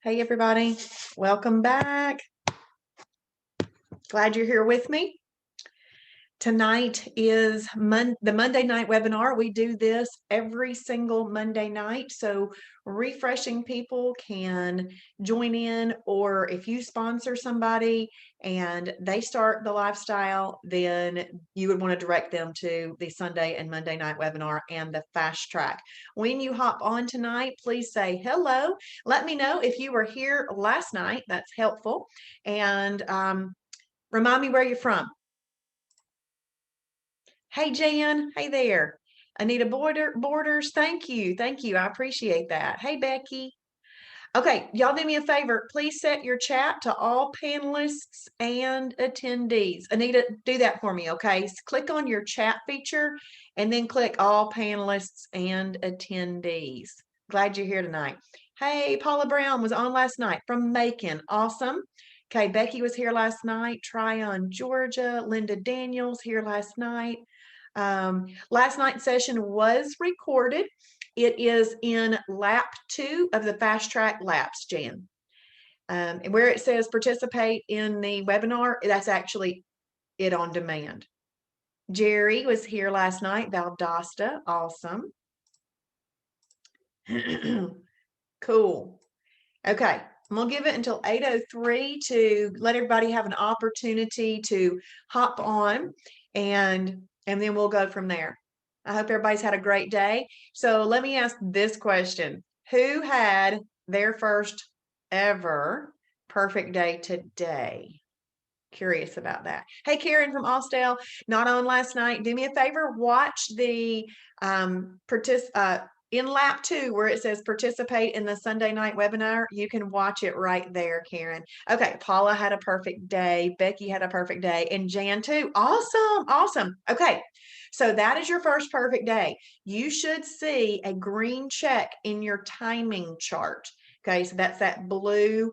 Hey, everybody. Welcome back. Glad you're here with me. Tonight is the Monday night webinar. We do this every single Monday night. So refreshing people can join in, or if you sponsor somebody and they start the lifestyle, then you would want to direct them to the Sunday and Monday night webinar and the fast track. When you hop on tonight, please say hello. Let me know if you were here last night. That's helpful. And remind me where you're from. Hey, Jan. Hey there. Anita Borders. Thank you. Thank you. I appreciate that. Hey, Becky. Okay, y'all do me a favor. Please set your chat to all panelists and attendees. Anita, do that for me, okay? Click on your chat feature and then click all panelists and attendees. Glad you're here tonight. Hey, Paula Brown was on last night from Macon. Awesome. Okay, Becky was here last night. Tryon, Georgia. Linda Daniels here last night. Last night's session was recorded. It is in lap 2 of the fast track laps, Jan. And where it says participate in the webinar, that's actually it on demand. Jerry was here last night. Valdosta, awesome. Cool. Okay, I'm gonna give it until 8:03 to let everybody have an opportunity to hop on, and then we'll go from there. I hope everybody's had a great day. So let me ask this question. Who had their first ever perfect day today? Curious about that. Hey, Karen from Austell, not on last night. Do me a favor, watch the in lap 2 where it says participate in the Sunday night webinar. You can watch it right there, Karen. Okay, Paula had a perfect day. Becky had a perfect day, and Jan too. Awesome, awesome. Okay, so that is your first perfect day. You should see a green check in your timing chart. Okay, so that's that blue.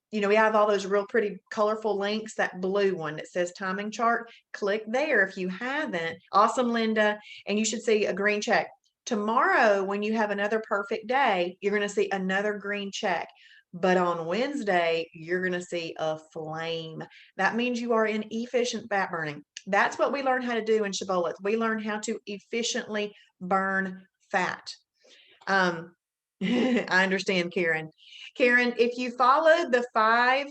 You know, we have all those real pretty colorful links, that blue one that says timing chart. Click there if you haven't. Awesome, Linda. And you should see a green check. Tomorrow, when you have another perfect day, you're going to see another green check. But on Wednesday, you're going to see a flame. That means you are in efficient fat burning. That's what we learn how to do in Shibboleth. We learn how to efficiently burn fat. I understand, Karen. Karen, if you follow the 5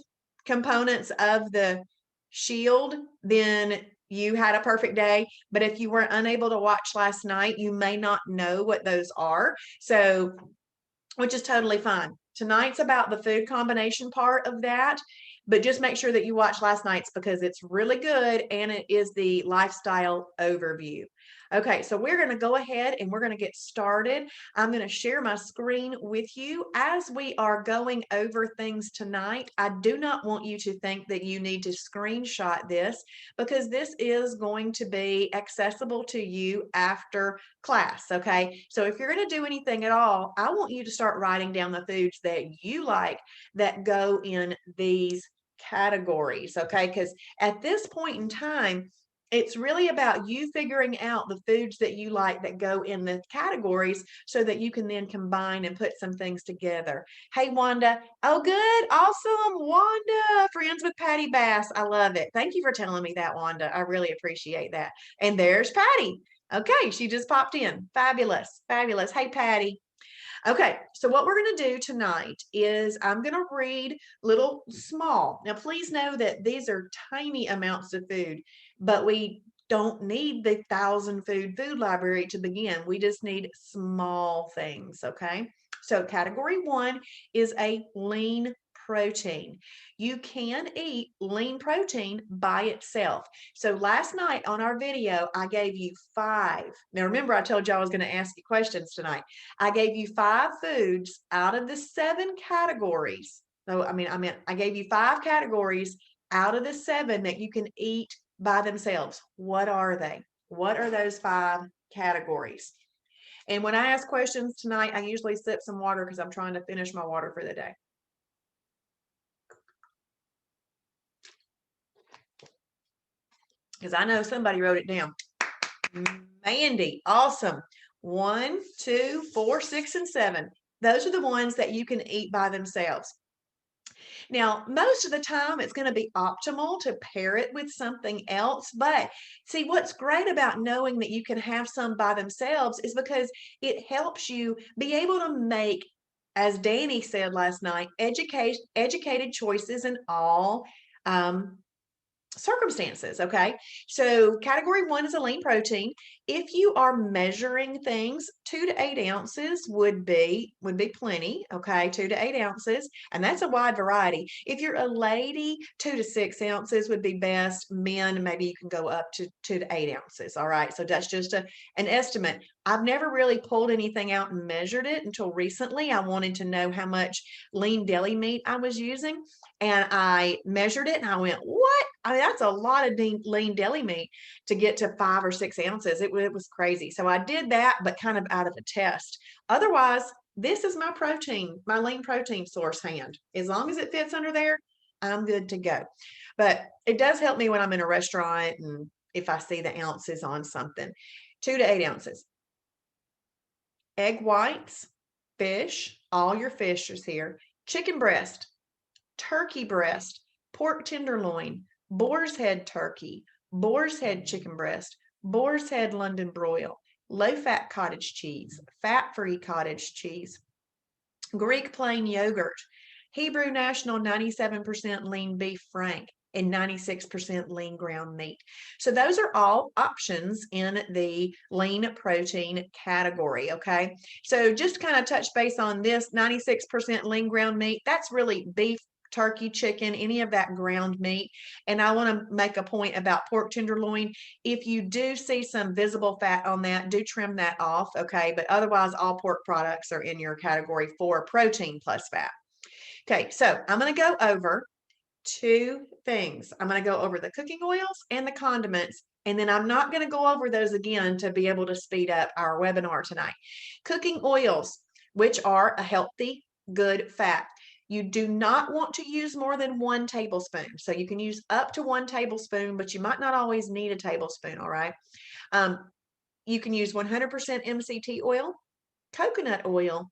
components of the shield, then you had a perfect day. But if you were unable to watch last night, you may not know what those are. So, which is totally fine. Tonight's about the food combination part of that, but just make sure that you watch last night's because it's really good and it is the lifestyle overview. Okay, so we're going to go ahead and we're going to get started. I'm going to share my screen with you. As we are going over things tonight, I do not want you to think that you need to screenshot this because this is going to be accessible to you after class, okay? So if you're going to do anything at all, I want you to start writing down the foods that you like that go in these categories, okay? Because at this point in time, it's really about you figuring out the foods that you like that go in the categories so that you can then combine and put some things together. Hey, Wanda. Oh, good. Awesome. Wanda, friends with Patty Bass. I love it. Thank you for telling me that, Wanda. I really appreciate that. And there's Patty. Okay, she just popped in. Fabulous. Fabulous. Hey, Patty. Okay, so what we're going to do tonight is I'm going to read little small. Now, please know that these are tiny amounts of food, but we don't need the 1,000 food library to begin. We just need small things, okay? So category 1 is a lean protein. You can eat lean protein by itself. So last night on our video, I gave you 5. Now, remember, I told you I was going to ask you questions tonight. I gave you 5 foods out of the 7 categories. So, I gave you 5 categories out of the 7 that you can eat by themselves. What are they? What are those 5 categories? And when I ask questions tonight, I usually sip some water because I'm trying to finish my water for the day. Because I know somebody wrote it down. Mandy, awesome. 1, 2, 4, 6, and 7. Those are the ones that you can eat by themselves. Now, most of the time, it's going to be optimal to pair it with something else. But see, what's great about knowing that you can have some by themselves is because it helps you be able to make, as Danny said last night, educated choices in all um, circumstances. Okay. So category one is a lean protein. If you are measuring things, 2 to 8 ounces would be plenty. Okay. 2 to 8 ounces. And that's a wide variety. If you're a lady, 2 to 6 ounces would be best. Men, maybe you can go up to 2 to 8 ounces. All right. So that's just an estimate. I've never really pulled anything out and measured it until recently. I wanted to know how much lean deli meat I was using. And I measured it and I went, what? I mean, that's a lot of lean deli meat to get to 5 or 6 ounces. It was crazy. So I did that, but kind of out of a test. Otherwise, this is my protein, my lean protein source hand. As long as it fits under there, I'm good to go. But it does help me when I'm in a restaurant and if I see the ounces on something. 2 to 8 ounces. Egg whites, fish, all your fish is here. Chicken breast, turkey breast, pork tenderloin, boar's head turkey, boar's head chicken breast, boar's head London broil, low fat cottage cheese, fat free cottage cheese, Greek plain yogurt, Hebrew National 97% lean beef frank, and 96% lean ground meat. So those are all options in the lean protein category. Okay. So just kind of touch base on this 96% lean ground meat. That's really beef, turkey, chicken, any of that ground meat. And I want to make a point about pork tenderloin. If you do see some visible fat on that, do trim that off. Okay. But otherwise, all pork products are in your category for protein plus fat. Okay. So I'm going to go over two things. I'm going to go over the cooking oils and the condiments, and then I'm not going to go over those again to be able to speed up our webinar tonight. Cooking oils, which are a healthy, good fat. You do not want to use more than 1 tablespoon. So you can use up to 1 tablespoon, but you might not always need a tablespoon, all right? You can use 100% MCT oil, coconut oil,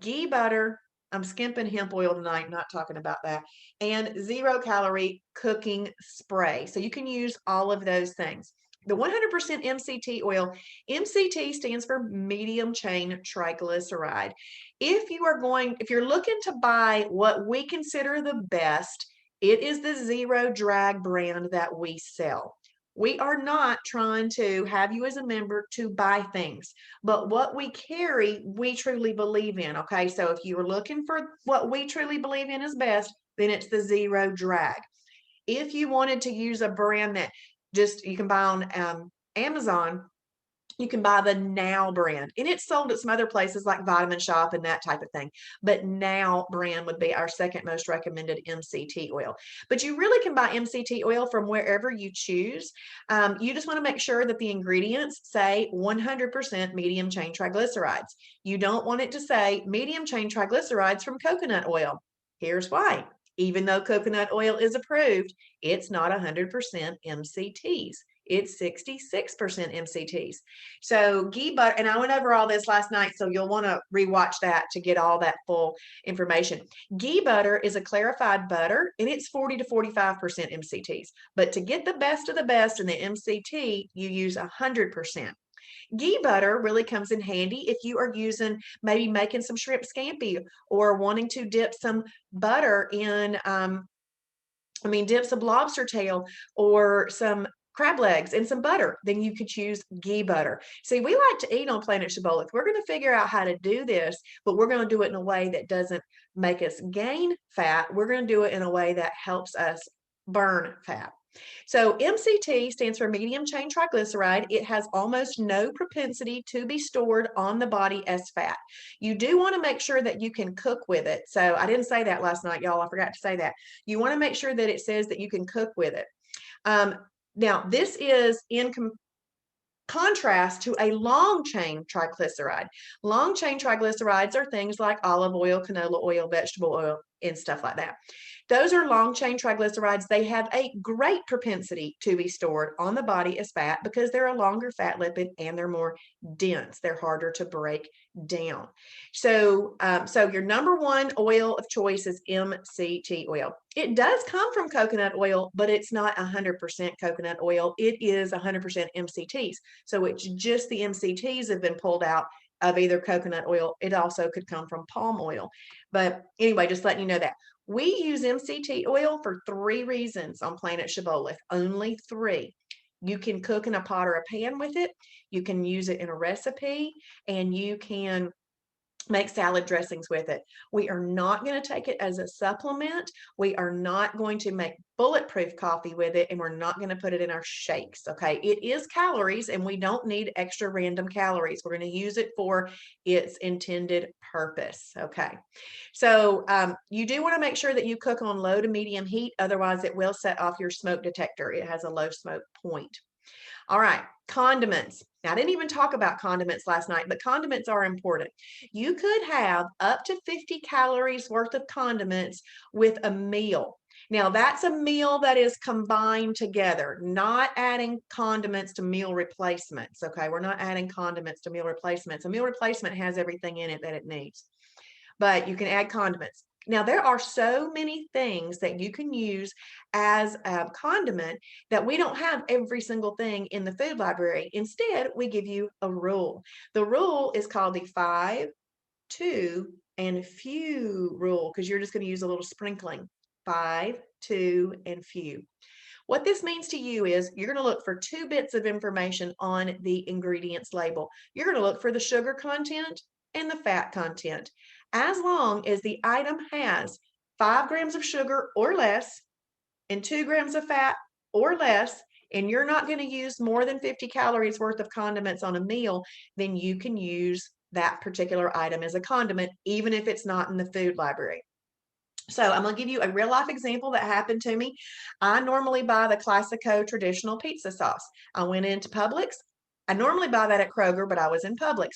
ghee butter. I'm skimping hemp oil tonight, not talking about that, and 0 calorie cooking spray. So you can use all of those things. The 100% MCT oil, MCT stands for medium chain triglyceride. If you're looking to buy what we consider the best, it is the Zero Drag brand that we sell. We are not trying to have you as a member to buy things, but what we carry, we truly believe in. Okay. So if you're looking for what we truly believe in is best, then it's the Zero Drag. If you wanted to use a brand that just you can buy on Amazon, you can buy the Now brand, and it's sold at some other places like Vitamin Shop and that type of thing. But Now brand would be our second most recommended MCT oil. But you really can buy MCT oil from wherever you choose. You just want to make sure that the ingredients say 100% medium chain triglycerides. You don't want it to say medium chain triglycerides from coconut oil. Here's why. Even though coconut oil is approved, it's not 100% MCTs. It's 66% MCTs. So ghee butter, and I went over all this last night, so you'll want to rewatch that to get all that full information. Ghee butter is a clarified butter, and it's 40 to 45% MCTs. But to get the best of the best in the MCT, you use 100%. Ghee butter really comes in handy if you are maybe making some shrimp scampi or wanting to dip some butter in, dip some lobster tail or some crab legs and some butter, then you could choose ghee butter. See, we like to eat on Planet Shibboleth. We're going to figure out how to do this, but we're going to do it in a way that doesn't make us gain fat. We're going to do it in a way that helps us burn fat. So MCT stands for medium chain triglyceride. It has almost no propensity to be stored on the body as fat. You do want to make sure that you can cook with it. So I didn't say that last night, y'all. I forgot to say that. You want to make sure that it says that you can cook with it. Now, this is in contrast to a long chain triglyceride. Long chain triglycerides are things like olive oil, canola oil, vegetable oil, and stuff like that. Those are long chain triglycerides. They have a great propensity to be stored on the body as fat because they're a longer fat lipid and they're more dense. They're harder to break down. So, so your number one oil of choice is MCT oil. It does come from coconut oil, but it's not 100% coconut oil. It is 100% MCTs. So it's just the MCTs have been pulled out of either coconut oil. It also could come from palm oil. But anyway, just letting you know that. We use MCT oil for 3 reasons on Planet Shibboleth, only 3. You can cook in a pot or a pan with it. You can use it in a recipe, and you can make salad dressings with it. We are not going to take it as a supplement. We are not going to make bulletproof coffee with it, and we're not going to put it in our shakes. Okay. It is calories, and we don't need extra random calories. We're going to use it for its intended purpose. Okay. So you do want to make sure that you cook on low to medium heat. Otherwise, it will set off your smoke detector. It has a low smoke point. All right, condiments. Now, I didn't even talk about condiments last night, but condiments are important. You could have up to 50 calories worth of condiments with a meal. Now, that's a meal that is combined together, not adding condiments to meal replacements. Okay, we're not adding condiments to meal replacements. A meal replacement has everything in it that it needs, but you can add condiments. Now, there are so many things that you can use as a condiment that we don't have every single thing in the food library. Instead, we give you a rule. The rule is called the 5, 2, and few rule because you're just going to use a little sprinkling. 5, 2, and few. What this means to you is you're going to look for 2 bits of information on the ingredients label. You're going to look for the sugar content and the fat content. As long as the item has 5 grams of sugar or less and 2 grams of fat or less, and you're not going to use more than 50 calories worth of condiments on a meal, then you can use that particular item as a condiment, even if it's not in the food library. So I'm going to give you a real life example that happened to me. I normally buy the Classico traditional pizza sauce. I went into Publix. I normally buy that at Kroger, but I was in Publix.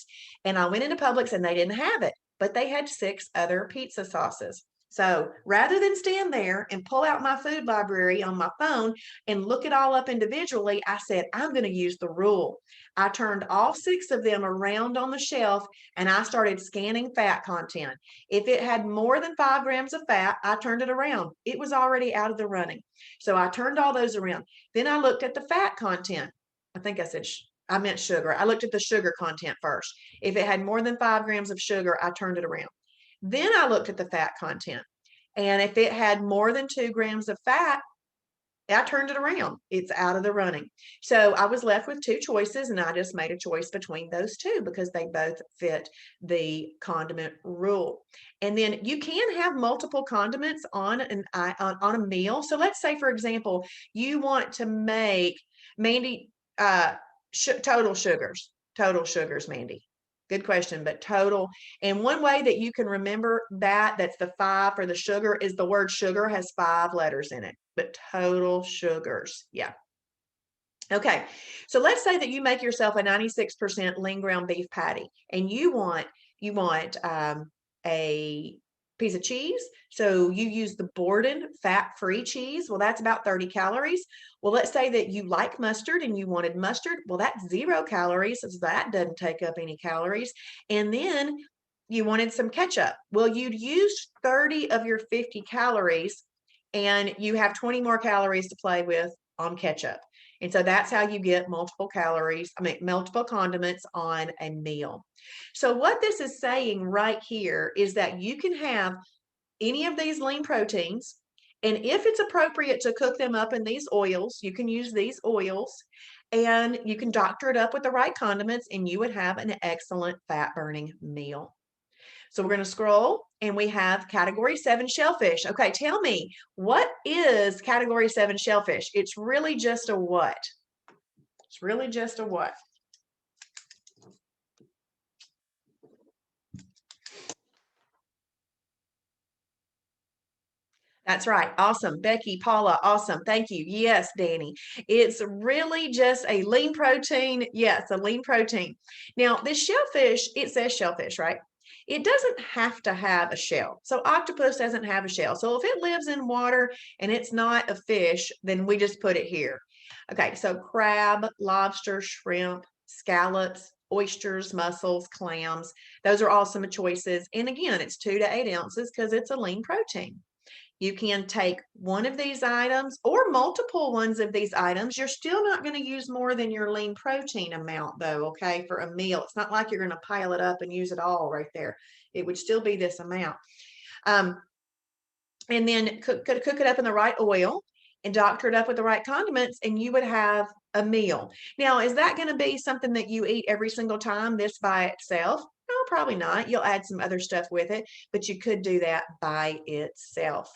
And I went into Publix and they didn't have it, but they had 6 other pizza sauces. So rather than stand there and pull out my food library on my phone and look it all up individually, I said, I'm going to use the rule. I turned all 6 of them around on the shelf and I started scanning fat content. If it had more than 5 grams of fat, I turned it around. It was already out of the running. So I turned all those around. Then I looked at the fat content. I think I said, I meant sugar. I looked at the sugar content first. If it had more than 5 grams of sugar, I turned it around. Then I looked at the fat content. And if it had more than 2 grams of fat, I turned it around. It's out of the running. So I was left with 2 choices, and I just made a choice between those 2 because they both fit the condiment rule. And then you can have multiple condiments on a meal. So let's say, for example, you want to make, Mandy, total sugars, Mandy. Good question, but total. And one way that you can remember that's the 5 for the sugar is the word sugar has 5 letters in it, but total sugars. Yeah. Okay. So let's say that you make yourself a 96% lean ground beef patty and you want a piece of cheese. So you use the Borden fat-free cheese. Well, that's about 30 calories. Well, let's say that you like mustard and you wanted mustard. Well, that's 0 calories. So that doesn't take up any calories. And then you wanted some ketchup. Well, you'd use 30 of your 50 calories and you have 20 more calories to play with on ketchup. And so that's how you get multiple condiments on a meal. So what this is saying right here is that you can have any of these lean proteins, and if it's appropriate to cook them up in these oils, you can use these oils, and you can doctor it up with the right condiments, and you would have an excellent fat-burning meal. So we're going to scroll, and we have category 7 shellfish. Okay, tell me, what is category 7 shellfish? It's really just a what? It's really just a what? That's right. Awesome. Becky, Paula, awesome. Thank you. Yes, Danny. It's really just a lean protein. Yes, a lean protein. Now, this shellfish, it says shellfish, right? It doesn't have to have a shell. So octopus doesn't have a shell. So if it lives in water and it's not a fish, then we just put it here. Okay, so crab, lobster, shrimp, scallops, oysters, mussels, clams. Those are all some choices. And again, it's 2 to 8 ounces because it's a lean protein. You can take one of these items or multiple ones of these items. You're still not going to use more than your lean protein amount, though, okay, for a meal. It's not like you're going to pile it up and use it all right there. It would still be this amount. And then cook it up in the right oil and doctor it up with the right condiments, and you would have a meal. Now, is that going to be something that you eat every single time, this by itself? No, probably not. You'll add some other stuff with it, but you could do that by itself.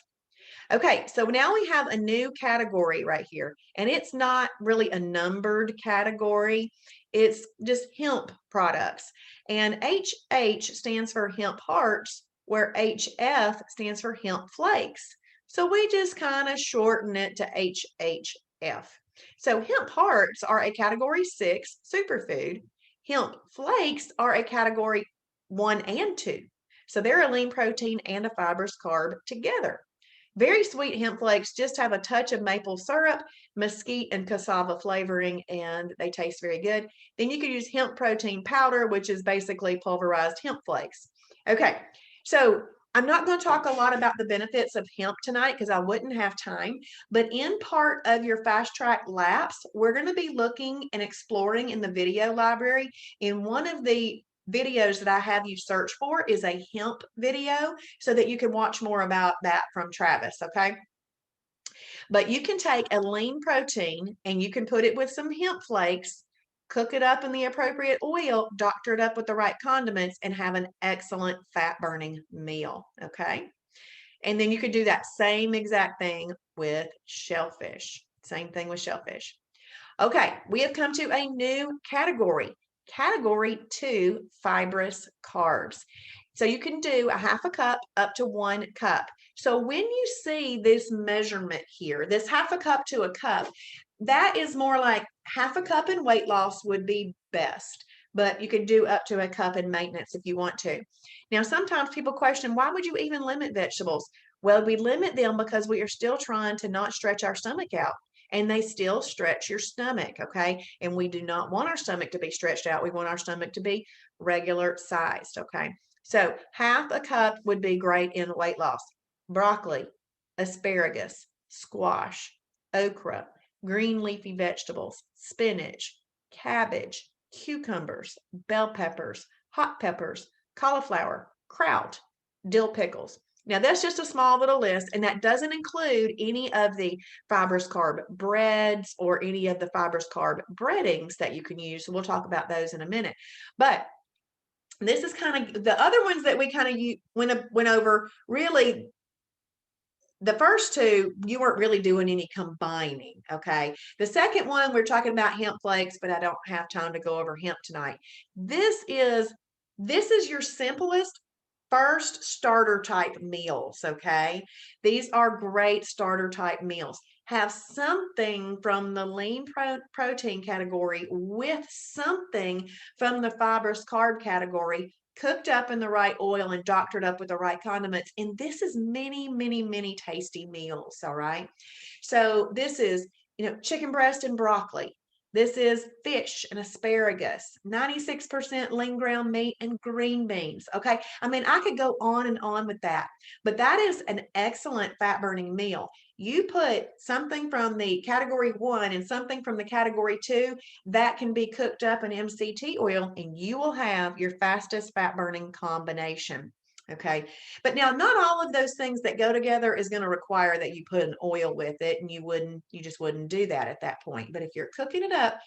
Okay, so now we have a new category right here, and it's not really a numbered category. It's just hemp products. And HH stands for hemp hearts, where HF stands for hemp flakes. So we just kind of shorten it to HHF. So hemp hearts are a category 6 superfood. Hemp flakes are a category 1 and 2. So they're a lean protein and a fibrous carb together. Very sweet hemp flakes just have a touch of maple syrup, mesquite, and cassava flavoring, and they taste very good. Then you could use hemp protein powder, which is basically pulverized hemp flakes. Okay, so I'm not going to talk a lot about the benefits of hemp tonight because I wouldn't have time. But in part of your Fast Track Laps, we're going to be looking and exploring in the video library. In one of the videos that I have you search for is a hemp video so that you can watch more about that from Travis, okay? But you can take a lean protein and you can put it with some hemp flakes, cook it up in the appropriate oil, doctor it up with the right condiments, and have an excellent fat burning meal, okay? And then you could do that same exact thing with shellfish. Same thing with shellfish. Okay, we have come to a new category. Category 2, fibrous carbs. So you can do a half a cup up to 1 cup. So when you see this measurement here, this half a cup to a cup, that is more like half a cup in weight loss would be best, but you could do up to a cup in maintenance if you want to. Now, sometimes people question, why would you even limit vegetables? Well, we limit them because we are still trying to not stretch our stomach out, and they still stretch your stomach, okay? And we do not want our stomach to be stretched out. We want our stomach to be regular sized, okay? So half a cup would be great in weight loss. Broccoli, asparagus, squash, okra, green leafy vegetables, spinach, cabbage, cucumbers, bell peppers, hot peppers, cauliflower, kraut, dill pickles. Now, that's just a small little list, and that doesn't include any of the fibrous carb breads or any of the fibrous carb breadings that you can use. So we'll talk about those in a minute. But this is kind of the other ones that we kind of went over. Really, the first two, you weren't really doing any combining, okay? The second one, we're talking about hemp flakes, but I don't have time to go over hemp tonight. This is your simplest first starter type meals, okay? These are great starter type meals. Have something from the lean protein category with something from the fibrous carb category, cooked up in the right oil and doctored up with the right condiments. And this is many, many, many tasty meals, all right? So this is, chicken breast and broccoli. This is fish and asparagus, 96% lean ground meat and green beans. Okay. I mean, I could go on and on with that, but that is an excellent fat burning meal. You put something from the category 1 and something from the category 2 that can be cooked up in MCT oil, and you will have your fastest fat burning combination. Okay. But now not all of those things that go together is going to require that you put an oil with it, and you just wouldn't do that at that point. But if you're cooking it up,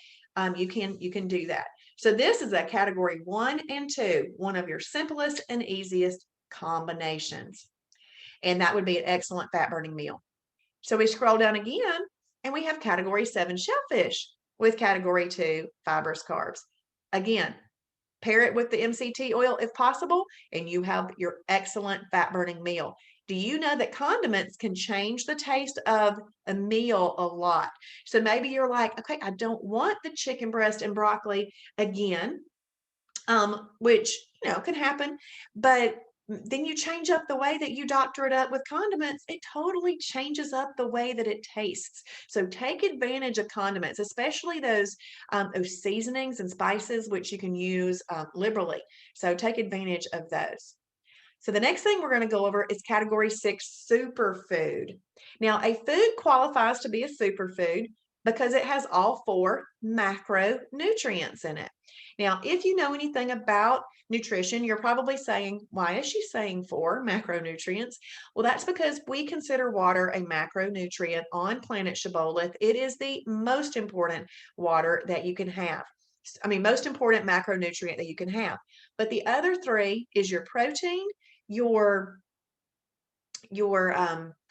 you can do that. So this is a category 1 and 2, one of your simplest and easiest combinations. And that would be an excellent fat burning meal. So we scroll down again and we have category 7 shellfish with category 2 fibrous carbs. Again, pair it with the MCT oil if possible, and you have your excellent fat burning meal. Do you know that condiments can change the taste of a meal a lot? So maybe you're like, okay, I don't want the chicken breast and broccoli again. which, can happen. But then you change up the way that you doctor it up with condiments, it totally changes up the way that it tastes. So take advantage of condiments, especially those seasonings and spices, which you can use liberally. So take advantage of those. So the next thing we're going to go over is category 6, superfood. Now, a food qualifies to be a superfood because it has all 4 macronutrients in it. Now, if you know anything about nutrition, you're probably saying, why is she saying 4 macronutrients? Well, that's because we consider water a macronutrient on planet Shibboleth. It is the most important water that you can have. Most important macronutrient that you can have. But the other 3 is your protein, your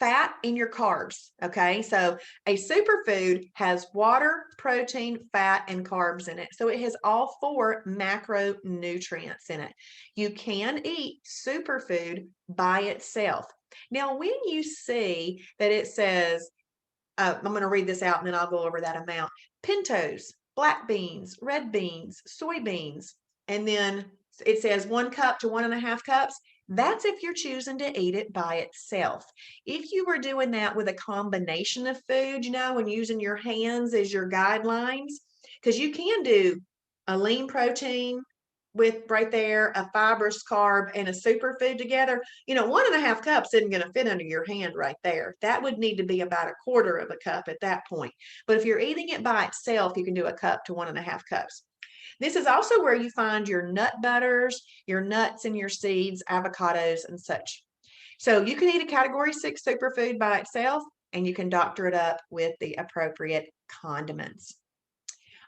fat, and your carbs. Okay, so a superfood has water, protein, fat, and carbs in it. So it has all 4 macronutrients in it. You can eat superfood by itself. Now, when you see that it says, I'm going to read this out and then I'll go over that amount: pintos, black beans, red beans, soybeans, and then it says 1 cup to 1.5 cups. That's if you're choosing to eat it by itself. If you were doing that with a combination of food, and using your hands as your guidelines, because you can do a lean protein with right there a fibrous carb and a superfood together, 1.5 cups isn't going to fit under your hand right there. That would need to be about 1/4 of a cup at that point. But if you're eating it by itself, you can do 1 cup to 1.5 cups. This is also where you find your nut butters, your nuts and your seeds, avocados, and such. So you can eat a category 6 superfood by itself, and you can doctor it up with the appropriate condiments.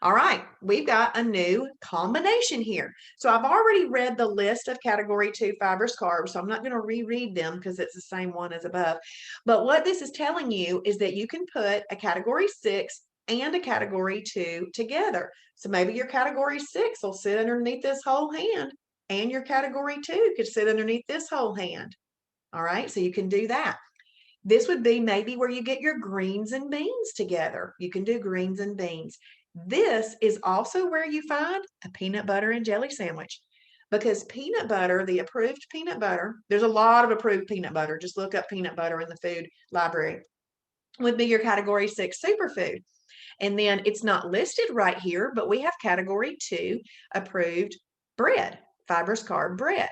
All right, we've got a new combination here. So I've already read the list of category 2 fibrous carbs, so I'm not going to reread them because it's the same one as above. But what this is telling you is that you can put a category 6 and a category 2 together. So maybe your category 6 will sit underneath this whole hand, and your category 2 could sit underneath this whole hand. All right, so you can do that. This would be maybe where you get your greens and beans together. You can do greens and beans. This is also where you find a peanut butter and jelly sandwich, because peanut butter, the approved peanut butter, there's a lot of approved peanut butter. Just look up peanut butter in the food library, would be your category 6 superfood. And then it's not listed right here, but we have category 2 approved bread, fibrous carb bread.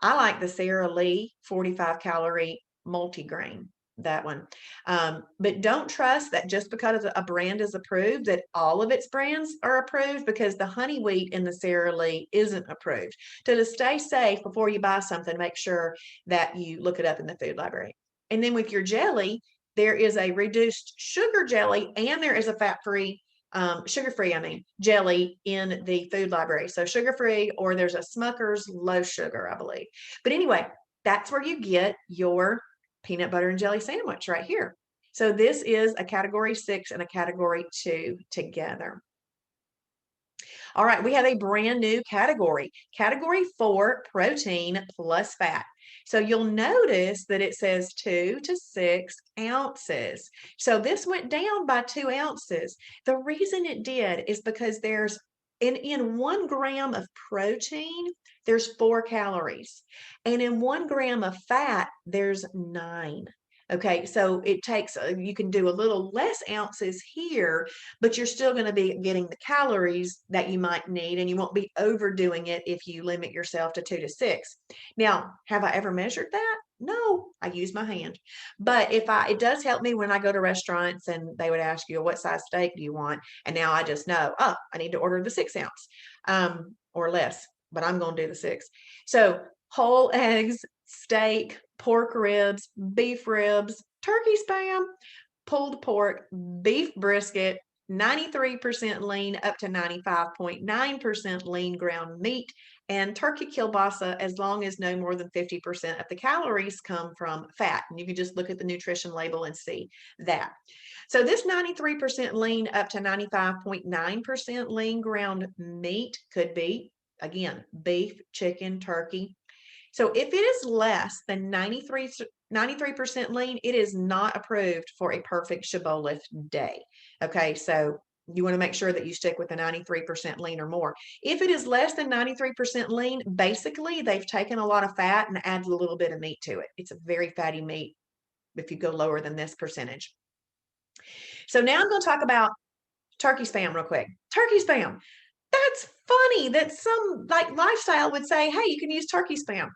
I like the Sara Lee 45 calorie multigrain, that one. But don't trust that just because a brand is approved, that all of its brands are approved, because the honey wheat in the Sara Lee isn't approved. To stay safe before you buy something, make sure that you look it up in the food library. And then with your jelly, there is a reduced sugar jelly and there is a fat-free, sugar-free, jelly in the food library. So sugar-free, or there's a Smucker's low sugar, I believe. But anyway, that's where you get your peanut butter and jelly sandwich right here. So this is a category 6 and a category 2 together. All right, we have a brand new category, category 4, protein plus fat. So you'll notice that it says 2 to 6 ounces. So this went down by 2 ounces. The reason it did is because there's in 1 gram of protein, there's 4 calories. And in 1 gram of fat, there's 9. Okay, so it takes, you can do a little less ounces here, but you're still going to be getting the calories that you might need, and you won't be overdoing it if you limit yourself to 2 to 6. Now, have I ever measured that? No, I use my hand. But it does help me when I go to restaurants and they would ask you, what size steak do you want? And now I just know, oh, I need to order the 6 ounce or less, but I'm going to do the 6. So whole eggs, steak, pork ribs, beef ribs, turkey spam, pulled pork, beef brisket, 93% lean up to 95.9% lean ground meat, and turkey kielbasa, as long as no more than 50% of the calories come from fat. And you can just look at the nutrition label and see that. So this 93% lean up to 95.9% lean ground meat could be, again, beef, chicken, turkey. So if it is less than 93% lean, it is not approved for a perfect Shibboleth day. Okay, so You want to make sure that you stick with the 93% lean or more. If it is less than 93% lean, basically they've taken a lot of fat and added a little bit of meat to it. It's a very fatty meat if you go lower than this percentage. So now I'm going to talk about turkey spam real quick. Turkey spam. That's funny that some like lifestyle would say, hey, you can use turkey spam.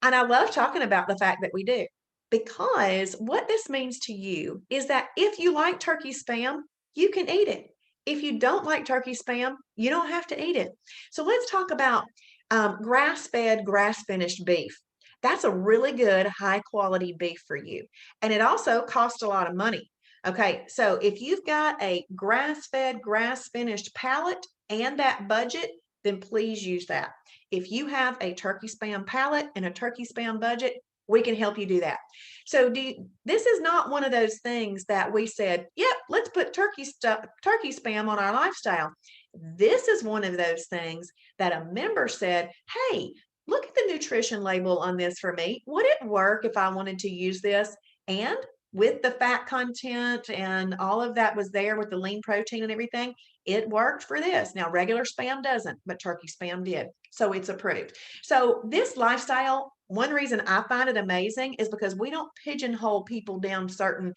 And I love talking about the fact that we do, because what this means to you is that if you like turkey spam, you can eat it. If you don't like turkey spam, you don't have to eat it. So let's talk about grass-fed, grass-finished beef. That's a really good, high-quality beef for you. And it also costs a lot of money. Okay, so if you've got a grass-fed, grass-finished palate and that budget, then please use that. If you have a turkey spam palate and a turkey spam budget, we can help you do that. So this is not one of those things that we said, yep, let's put turkey spam on our lifestyle. This is one of those things that a member said, hey, look at the nutrition label on this for me. Would it work if I wanted to use this? And with the fat content and all of that was there with the lean protein and everything, it worked for this. Now, regular spam doesn't, but turkey spam did. So it's approved. So this lifestyle, one reason I find it amazing is because we don't pigeonhole people down certain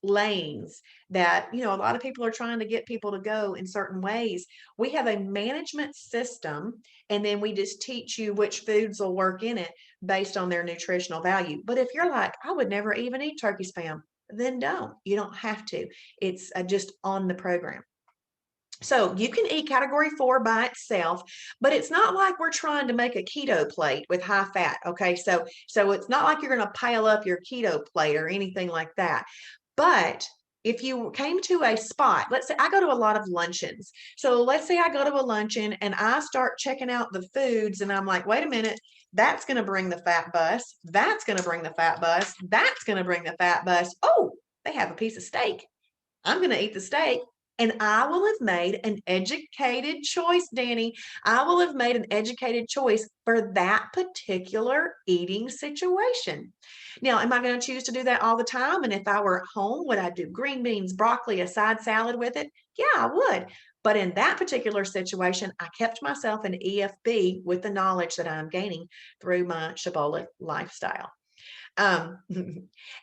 lanes that, you know, a lot of people are trying to get people to go in certain ways. We have a management system, and then we just teach you which foods will work in it based on their nutritional value. But if you're like, I would never even eat turkey spam, then don't. You don't have to. It's just on the program. So you can eat category 4 by itself, but it's not like we're trying to make a keto plate with high fat. Okay. So it's not like you're going to pile up your keto plate or anything like that. But if you came to a spot, let's say I go to a lot of luncheons. So let's say I go to a luncheon and I start checking out the foods and I'm like, wait a minute, that's going to bring the fat bus. That's going to bring the fat bus. That's going to bring the fat bus. Oh, they have a piece of steak. I'm going to eat the steak. And I will have made an educated choice, Danny. I will have made an educated choice for that particular eating situation. Now, am I going to choose to do that all the time? And if I were at home, would I do green beans, broccoli, a side salad with it? Yeah, I would. But in that particular situation, I kept myself an EFB with the knowledge that I'm gaining through my Shibboleth lifestyle. Um,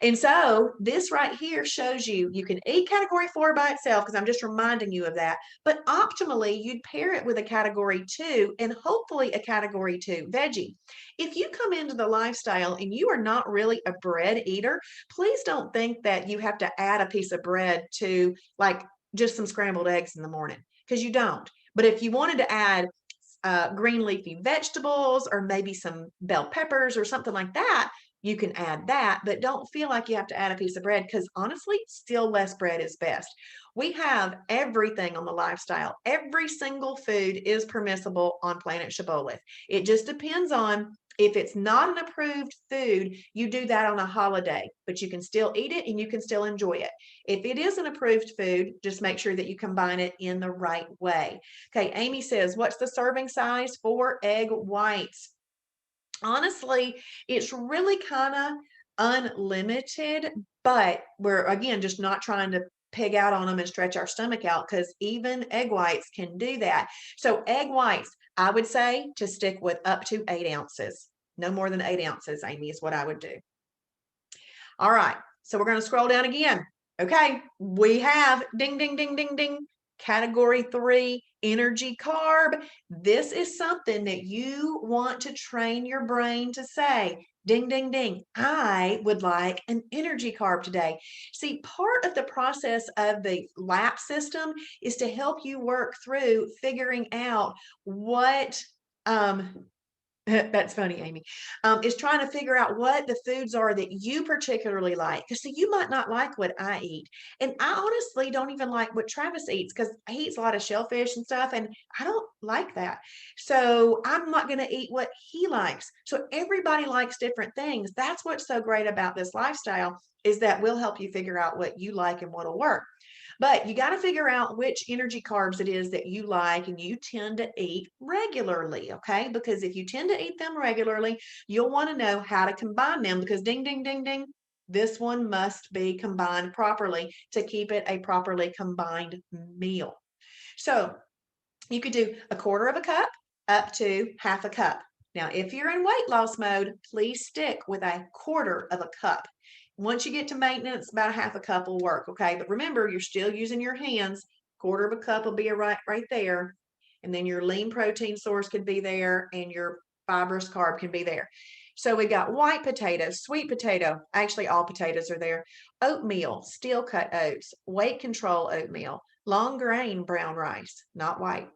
and so this right here shows you can eat category 4 by itself, because I'm just reminding you of that. But optimally, you'd pair it with a category 2 and hopefully a category 2 veggie. If you come into the lifestyle and you are not really a bread eater, please don't think that you have to add a piece of bread to like just some scrambled eggs in the morning, because you don't. But if you wanted to add green leafy vegetables or maybe some bell peppers or something like that, you can add that, but don't feel like you have to add a piece of bread, because honestly, still less bread is best. We have everything on the lifestyle. Every single food is permissible on Planet Shibboleth. It just depends on if it's not an approved food, you do that on a holiday, but you can still eat it and you can still enjoy it. If it is an approved food, just make sure that you combine it in the right way. Okay, Amy says, what's the serving size for egg whites? Honestly, it's really kind of unlimited, but we're again just not trying to pig out on them and stretch our stomach out, because even egg whites can do that. So egg whites, I would say to stick with up to 8 ounces. No more than 8 ounces, Amy, is what I would do. All right, so we're going to scroll down again. Okay, we have ding, ding, ding, ding, ding. Category 3, energy carb. This is something that you want to train your brain to say, ding, ding, ding, I would like an energy carb today. See, part of the process of the LAP system is to help you work through figuring out what that's funny, Amy. Is trying to figure out what the foods are that you particularly like. Because see, you might not like what I eat. And I honestly don't even like what Travis eats, because he eats a lot of shellfish and stuff, and I don't like that. So I'm not going to eat what he likes. So everybody likes different things. That's what's so great about this lifestyle, is that we'll help you figure out what you like and what'll work. But you got to figure out which energy carbs it is that you like and you tend to eat regularly, okay? Because if you tend to eat them regularly, you'll want to know how to combine them, because ding, ding, ding, ding, This one must be combined properly to keep it a properly combined meal. So you could do a quarter of a cup up to half a cup. Now, if you're in weight loss mode, please stick with a quarter of a cup. Once you get to maintenance, about a half a cup will work, okay? But remember, you're still using your hands. Quarter of a cup will be right there. And then your lean protein source could be there, and your fibrous carb can be there. So we got white potato, sweet potato, actually all potatoes are there, oatmeal, steel cut oats, weight control oatmeal, long grain brown rice, not white,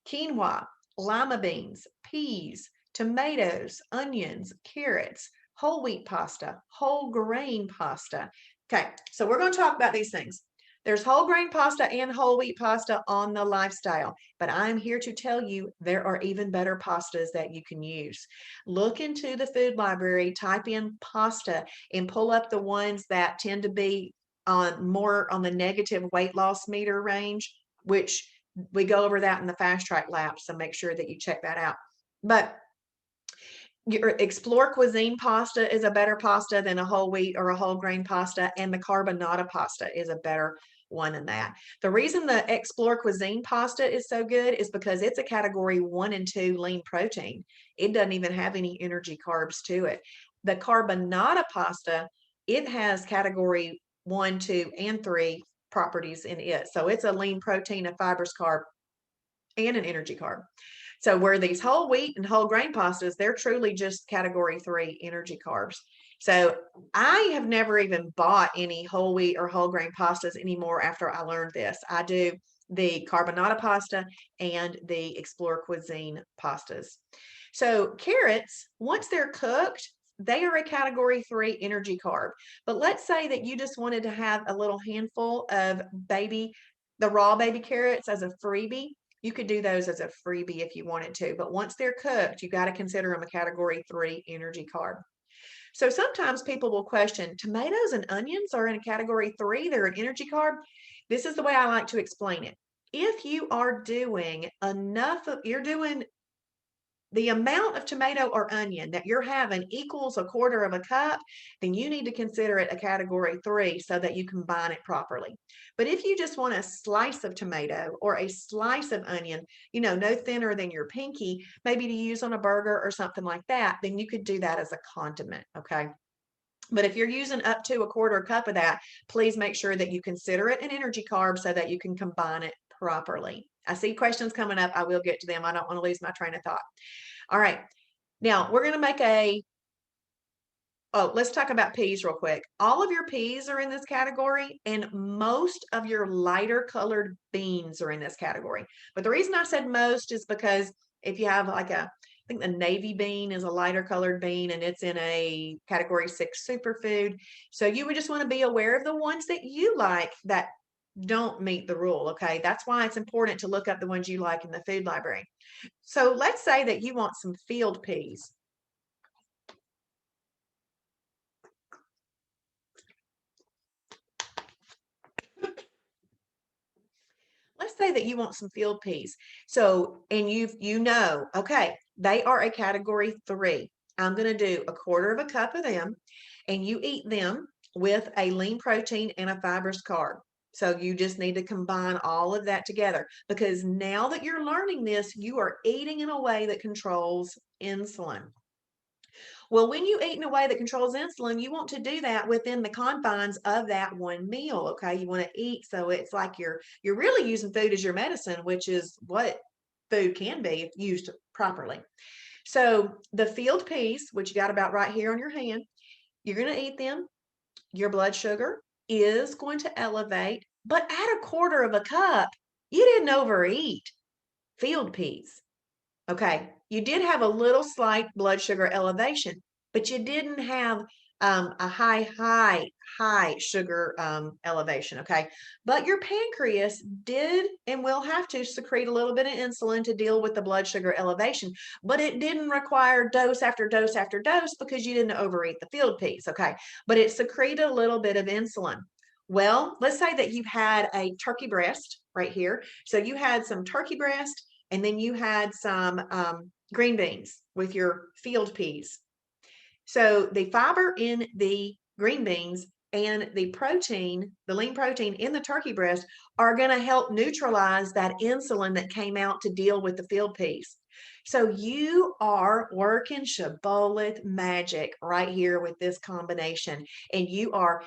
quinoa, lima beans, peas, tomatoes, onions, carrots, whole wheat pasta, whole grain pasta. Okay, so we're going to talk about these things. There's whole grain pasta and whole wheat pasta on the lifestyle, but I'm here to tell you there are even better pastas that you can use. Look into the food library, type in pasta, and pull up the ones that tend to be on more on the negative weight loss meter range, which we go over that in the fast track lab. So make sure that you check that out. But your Explore Cuisine pasta is a better pasta than a whole wheat or a whole grain pasta, and the carbonara pasta is a better one than that. The reason the Explore Cuisine pasta is so good is because it's a category 1 and 2 lean protein. It doesn't even have any energy carbs to it. The carbonara pasta, it has category 1, 2, and 3 properties in it. So it's a lean protein, a fibrous carb, and an energy carb. So where these whole wheat and whole grain pastas, they're truly just category 3 energy carbs. So I have never even bought any whole wheat or whole grain pastas anymore after I learned this. I do the carbonara pasta and the Explore Cuisine pastas. So carrots, once they're cooked, they are a category 3 energy carb. But let's say that you just wanted to have a little handful of the raw baby carrots as a freebie. You could do those as a freebie if you wanted to, but once they're cooked, you got to consider them a category 3 energy carb. So sometimes people will question, tomatoes and onions are in a category 3, they're an energy carb. This is the way I like to explain it. If you are doing you're doing the amount of tomato or onion that you're having equals a quarter of a cup, then you need to consider it a category 3 so that you combine it properly. But if you just want a slice of tomato or a slice of onion, no thinner than your pinky, maybe to use on a burger or something like that, then you could do that as a condiment, okay? But if you're using up to a quarter cup of that, please make sure that you consider it an energy carb so that you can combine it properly. I see questions coming up. I will get to them. I don't want to lose my train of thought. All right. Now we're going to make let's talk about peas real quick. All of your peas are in this category, and most of your lighter colored beans are in this category. But the reason I said most is because if you have I think the navy bean is a lighter colored bean, and it's in a category 6 superfood. So you would just want to be aware of the ones that you like that don't meet the rule, okay? That's why it's important to look up the ones you like in the food library. So let's say that you want some field peas. Let's say that you want some field peas. So, and okay, they are a category 3. I'm going to do a quarter of a cup of them, and you eat them with a lean protein and a fibrous carb. So you just need to combine all of that together, because now that you're learning this, you are eating in a way that controls insulin. Well, when you eat in a way that controls insulin, you want to do that within the confines of that one meal. Okay. You want to eat. So it's like you're really using food as your medicine, which is what food can be if used properly. So the field peas, which you got about right here on your hand, you're going to eat them. Your blood sugar is going to elevate, but at a quarter of a cup, you didn't overeat field peas. Okay, you did have a little slight blood sugar elevation, but you didn't have a high sugar elevation. Okay, but your pancreas did and will have to secrete a little bit of insulin to deal with the blood sugar elevation, but it didn't require dose after dose after dose because you didn't overeat the field peas. Okay, but it secreted a little bit of insulin. Well, let's say that you've had a turkey breast right here. So you had some turkey breast, and then you had some green beans with your field peas. So the fiber in the green beans, and the protein, the lean protein in the turkey breast are going to help neutralize that insulin that came out to deal with the field peas. So you are working shibboleth magic right here with this combination, and you are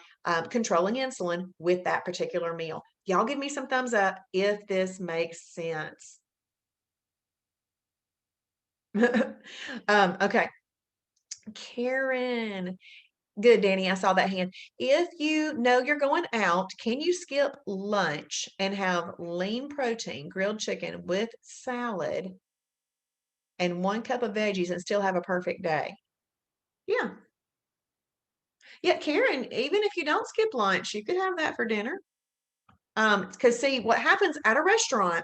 controlling insulin with that particular meal. Y'all give me some thumbs up if this makes sense. Okay. Karen. Good, Danny. I saw that hand. If you know you're going out, can you skip lunch and have lean protein, grilled chicken with salad and 1 cup of veggies and still have a perfect day? Yeah. Yeah, Karen, even if you don't skip lunch, you could have that for dinner. Because see, what happens at a restaurant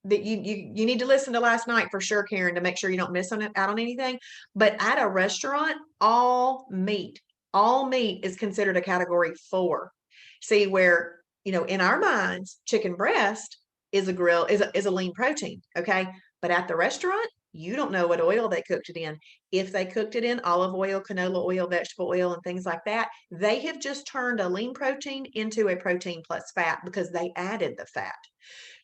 that you need to listen to last night for sure, Karen, to make sure you don't miss on it out on anything. But at a restaurant, all meat is considered a category 4. See where, in our minds, chicken breast is a grill, is a lean protein. Okay. But at the restaurant, you don't know what oil they cooked it in. If they cooked it in olive oil, canola oil, vegetable oil, and things like that, they have just turned a lean protein into a protein plus fat because they added the fat.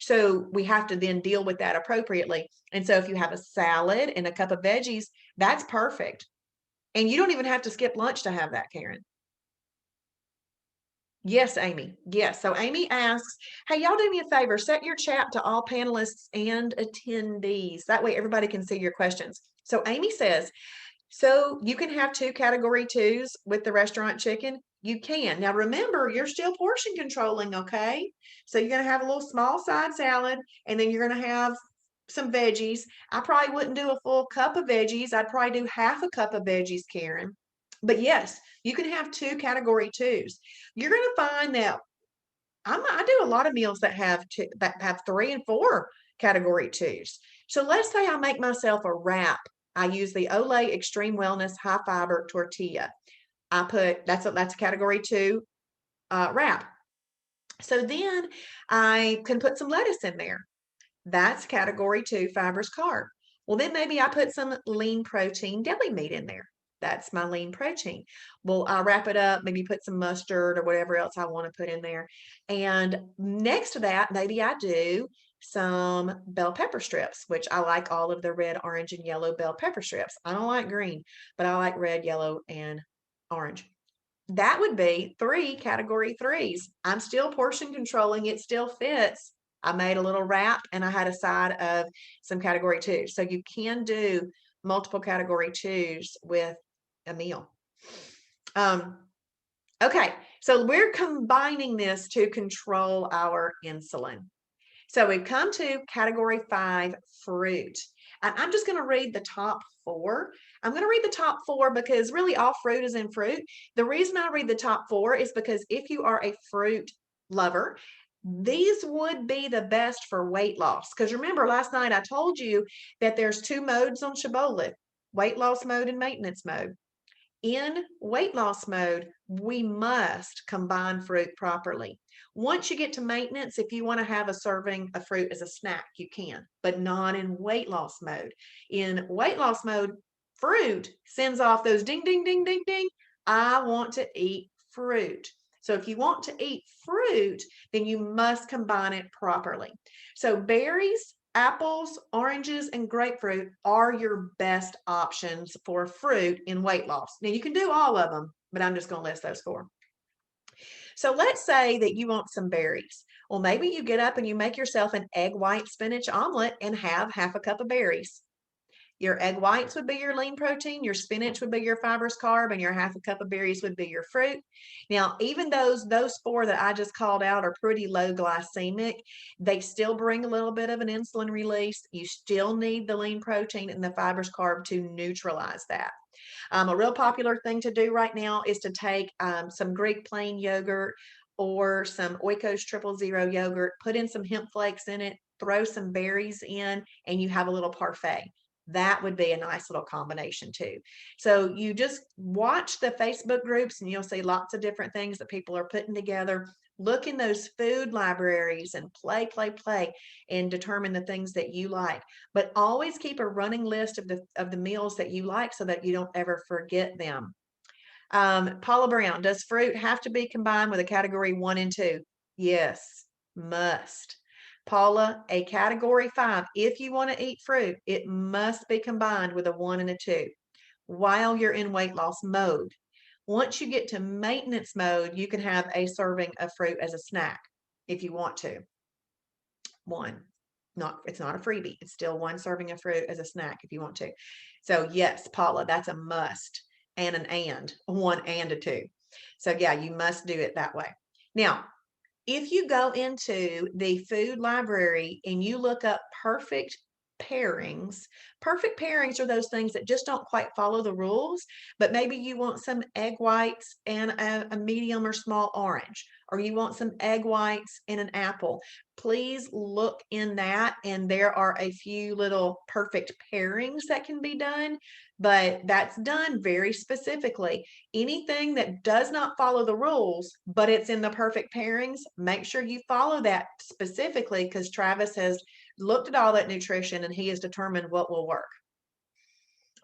So we have to then deal with that appropriately. And so if you have a salad and a cup of veggies, that's perfect. And you don't even have to skip lunch to have that, Karen. Yes, Amy. Yes. So Amy asks, hey, y'all do me a favor, set your chat to all panelists and attendees. That way everybody can see your questions. So Amy says, so you can have 2 category 2s with the restaurant chicken. You can. Now remember, you're still portion controlling, okay? So you're going to have a little small side salad, and then you're going to have some veggies. I probably wouldn't do a full cup of veggies. I'd probably do half a cup of veggies, Karen. But yes, you can have 2 category 2s. You're going to find that I do a lot of meals that have 3 and 4 category 2s. So let's say I make myself a wrap. I use the Olay Extreme Wellness High Fiber Tortilla. I put that's a category 2 wrap. So then I can put some lettuce in there. That's category 2 fibers carb. Well, then maybe I put some lean protein deli meat in there. That's my lean protein. Well, I'll wrap it up, maybe put some mustard or whatever else I want to put in there. And next to that, maybe I do some bell pepper strips, which I like all of the red, orange, and yellow bell pepper strips. I don't like green, but I like red, yellow, and orange. That would be 3 category 3s. I'm still portion controlling, it still fits. I made a little wrap and I had a side of some category 2. So you can do multiple category 2s with a meal. Okay, so we're combining this to control our insulin. So we've come to category 5, fruit. And I'm just going to read the top 4. I'm going to read the top 4 because really all fruit is in fruit. The reason I read the top 4 is because if you are a fruit lover, these would be the best for weight loss. Because remember, last night I told you that there's 2 modes on Shibboleth, weight loss mode and maintenance mode. In weight loss mode, we must combine fruit properly. Once you get to maintenance, if you want to have a serving of fruit as a snack, you can, but not in weight loss mode. In weight loss mode, fruit sends off those ding, ding, ding, ding, ding. I want to eat fruit. So if you want to eat fruit, then you must combine it properly. So berries, apples, oranges, and grapefruit are your best options for fruit in weight loss. Now, you can do all of them, but I'm just going to list those 4. So let's say that you want some berries. Well, maybe you get up and you make yourself an egg white spinach omelet and have half a cup of berries. Your egg whites would be your lean protein, your spinach would be your fibers carb, and your half a cup of berries would be your fruit. Now, even those 4 that I just called out are pretty low glycemic. They still bring a little bit of an insulin release. You still need the lean protein and the fibers carb to neutralize that. A real popular thing to do right now is to take some Greek plain yogurt or some Oikos 000 yogurt, put in some hemp flakes in it, throw some berries in, and you have a little parfait. That would be a nice little combination too. So you just watch the Facebook groups and you'll see lots of different things that people are putting together. Look in those food libraries and play, and determine the things that you like. But always keep a running list of the meals that you like so that you don't ever forget them. Paula Brown, does fruit have to be combined with a category 1 and 2? Yes, must. Paula, a category 5, if you want to eat fruit, it must be combined with a 1 and a 2 while you're in weight loss mode. Once you get to maintenance mode, you can have a serving of fruit as a snack if you want to. One, it's not a freebie. It's still one serving of fruit as a snack if you want to. So yes, Paula, that's a must and a 1 and a 2. So yeah, you must do it that way. Now, if you go into the food library and you look up perfect pairings are those things that just don't quite follow the rules, but maybe you want some egg whites and a medium or small orange, or you want some egg whites and an apple. Please look in that, and there are a few little perfect pairings that can be done, but that's done very specifically. Anything that does not follow the rules, but it's in the perfect pairings, make sure you follow that specifically, because Travis has looked at all that nutrition and he has determined what will work.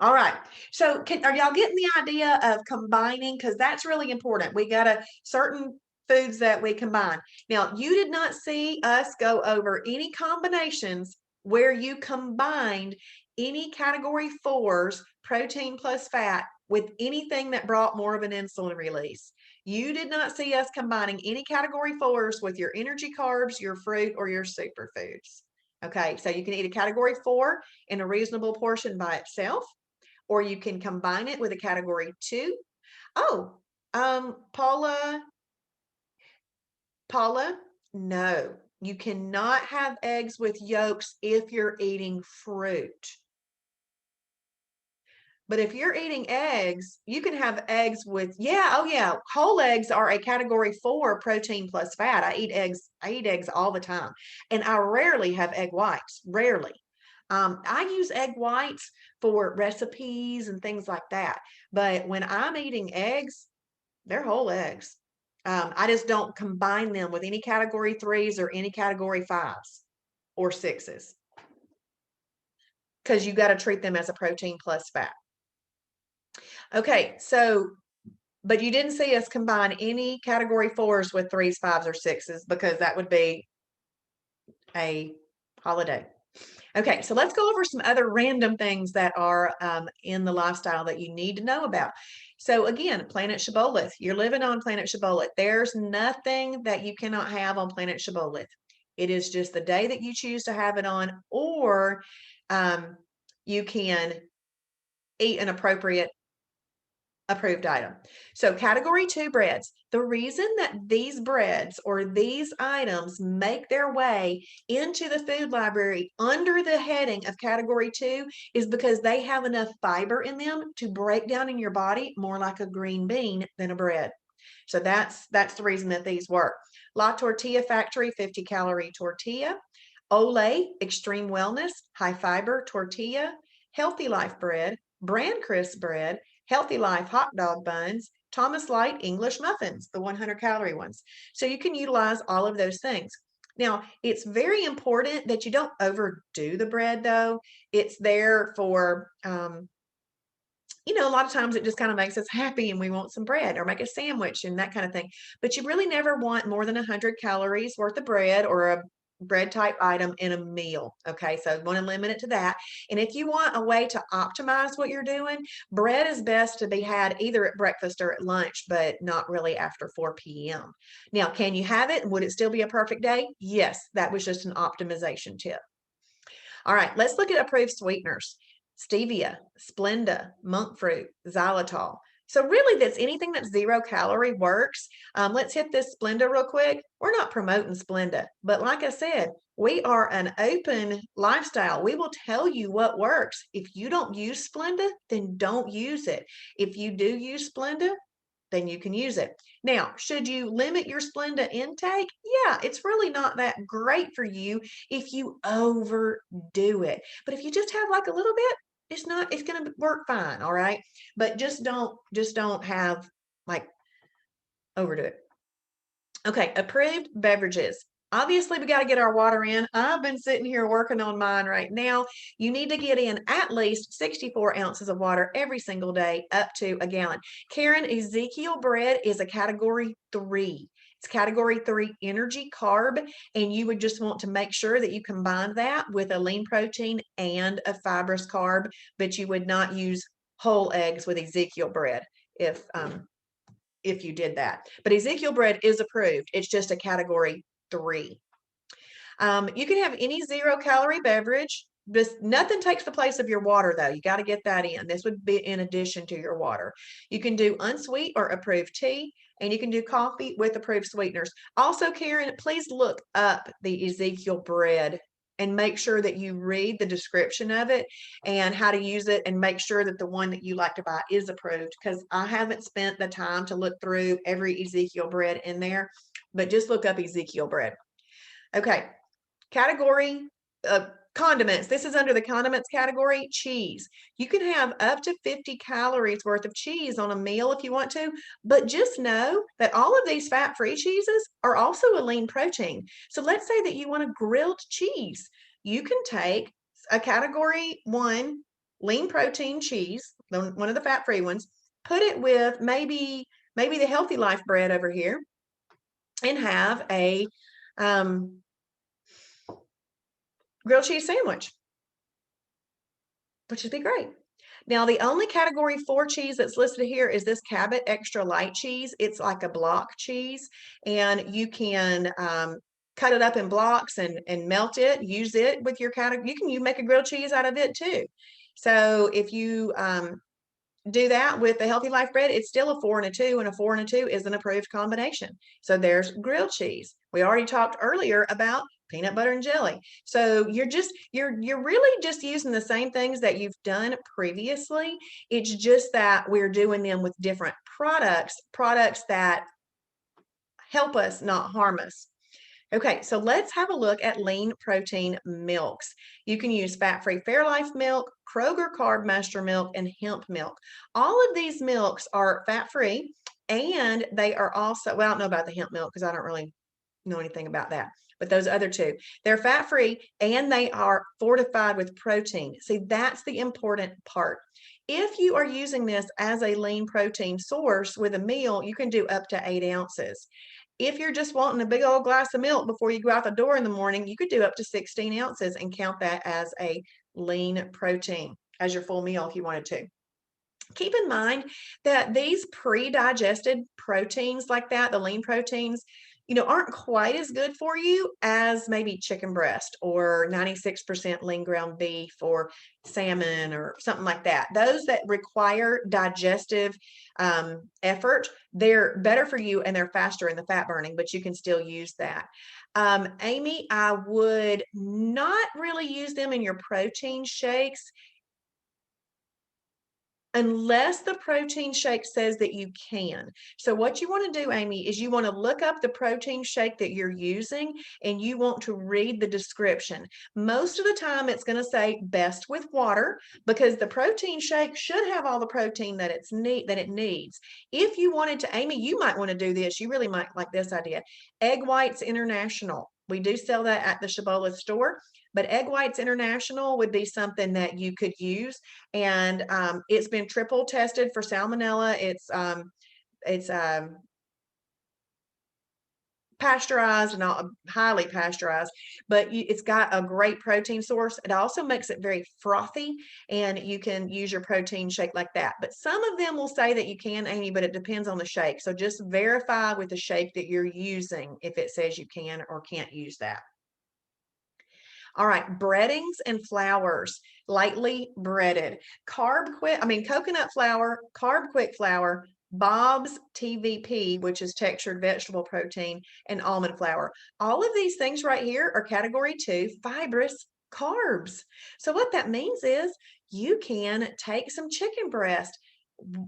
All right. So are y'all getting the idea of combining? Because that's really important. We got certain foods that we combine. Now, you did not see us go over any combinations where you combined any category 4s, protein plus fat, with anything that brought more of an insulin release. You did not see us combining any category 4s with your energy carbs, your fruit, or your superfoods. Okay, so you can eat a category 4 in a reasonable portion by itself, or you can combine it with a category 2. Oh, Paula, no, you cannot have eggs with yolks if you're eating fruit. But if you're eating eggs, you can have eggs with, whole eggs are a category 4 protein plus fat. I eat eggs all the time. And I rarely have egg whites, rarely. I use egg whites for recipes and things like that. But when I'm eating eggs, they're whole eggs. I just don't combine them with any category 3s or any category 5s or 6s, because you got to treat them as a protein plus fat. Okay, so, but you didn't see us combine any category 4s with 3s, 5s, or 6s, because that would be a holiday. Okay, so let's go over some other random things that are in the lifestyle that you need to know about. So again, Planet Shibboleth, you're living on Planet Shibboleth. There's nothing that you cannot have on Planet Shibboleth. It is just the day that you choose to have it on, or you can eat an appropriate approved item. So category 2 breads. The reason that these breads or these items make their way into the food library under the heading of category 2 is because they have enough fiber in them to break down in your body more like a green bean than a bread. So that's the reason that these work. La Tortilla Factory 50-calorie tortilla, Olay Extreme Wellness high fiber tortilla, Healthy Life bread, Brand Crisp bread, Healthy Life hot dog buns, Thomas Light English muffins, the 100-calorie ones. So you can utilize all of those things. Now, it's very important that you don't overdo the bread, though. It's there for, a lot of times it just kind of makes us happy and we want some bread, or make a sandwich and that kind of thing. But you really never want more than 100 calories worth of bread or a bread type item in a meal. Okay, so you want to limit it to that. And if you want a way to optimize what you're doing, bread is best to be had either at breakfast or at lunch, but not really after 4 p.m. Now, can you have it? Would it still be a perfect day? Yes, that was just an optimization tip. All right, let's look at approved sweeteners. Stevia, Splenda, monk fruit, xylitol. So really, that's anything that's 0 calorie works. Let's hit this Splenda real quick. We're not promoting Splenda, but like I said, we are an open lifestyle. We will tell you what works. If you don't use Splenda, then don't use it. If you do use Splenda, then you can use it. Now, should you limit your Splenda intake? Yeah, it's really not that great for you if you overdo it. But if you just have like a little bit, it's going to work fine, all right? But just don't have like overdo it. Okay, approved beverages. Obviously, we got to get our water in. I've been sitting here working on mine right now. You need to get in at least 64 ounces of water every single day, up to a gallon. Karen, Ezekiel bread is a category 3. It's category 3 energy carb, and you would just want to make sure that you combine that with a lean protein and a fibrous carb, but you would not use whole eggs with Ezekiel bread if you did that. But Ezekiel bread is approved. It's just a category 3. You can have any 0-calorie beverage. Just nothing takes the place of your water, though. You got to get that in. This would be in addition to your water. You can do unsweet or approved tea, and you can do coffee with approved sweeteners. Also, Karen, please look up the Ezekiel bread and make sure that you read the description of it and how to use it, and make sure that the one that you like to buy is approved, because I haven't spent the time to look through every Ezekiel bread in there, but just look up Ezekiel bread. Okay, category condiments. This is under the condiments category. Cheese. You can have up to 50 calories worth of cheese on a meal if you want to, but just know that all of these fat-free cheeses are also a lean protein. So let's say that you want a grilled cheese. You can take a category 1 lean protein cheese, one of the fat-free ones, put it with maybe the Healthy Life bread over here, and have a grilled cheese sandwich, which would be great. Now, the only category 4 cheese that's listed here is this Cabot Extra Light cheese. It's like a block cheese, and you can cut it up in blocks and melt it, use it with your category. You make a grilled cheese out of it too. So if you do that with the Healthy Life bread, it's still a 4 and a 2, and a 4 and a 2 is an approved combination. So there's grilled cheese. We already talked earlier about peanut butter and jelly. So you're really just using the same things that you've done previously. It's just that we're doing them with different products that help us, not harm us. Okay, so let's have a look at lean protein milks. You can use fat-free Fairlife milk, Kroger Carb Master milk, and hemp milk. All of these milks are fat-free, and they are also, well, I don't know about the hemp milk because I don't really know anything about that, but those other two, they're fat-free and they are fortified with protein. See, that's the important part. If you are using this as a lean protein source with a meal, you can do up to 8 ounces. If you're just wanting a big old glass of milk before you go out the door in the morning, you could do up to 16 ounces and count that as a lean protein, as your full meal if you wanted to. Keep in mind that these pre-digested proteins like that, the lean proteins, aren't quite as good for you as maybe chicken breast or 96% lean ground beef or salmon or something like that. Those that require digestive effort, they're better for you and they're faster in the fat burning, but you can still use that. Amy, I would not really use them in your protein shakes unless the protein shake says that you can. So what you want to do, Amy, is you want to look up the protein shake that you're using, and you want to read the description. Most of the time it's going to say best with water, because the protein shake should have all the protein that it needs. If you wanted to, Amy, you might want to do this. You really might like this idea. Egg Whites International. We do sell that at the Shibboleth store, but Egg Whites International would be something that you could use, and it's been triple tested for salmonella. It's pasteurized and highly pasteurized, but it's got a great protein source. It also makes it very frothy, and you can use your protein shake like that. But some of them will say that you can, Amy, but it depends on the shake. So just verify with the shake that you're using if it says you can or can't use that. All right, breadings and flours, lightly breaded. Coconut flour, Carb Quick flour, Bob's TVP, which is textured vegetable protein, and almond flour. All of these things right here are category 2 fibrous carbs. So what that means is you can take some chicken breast,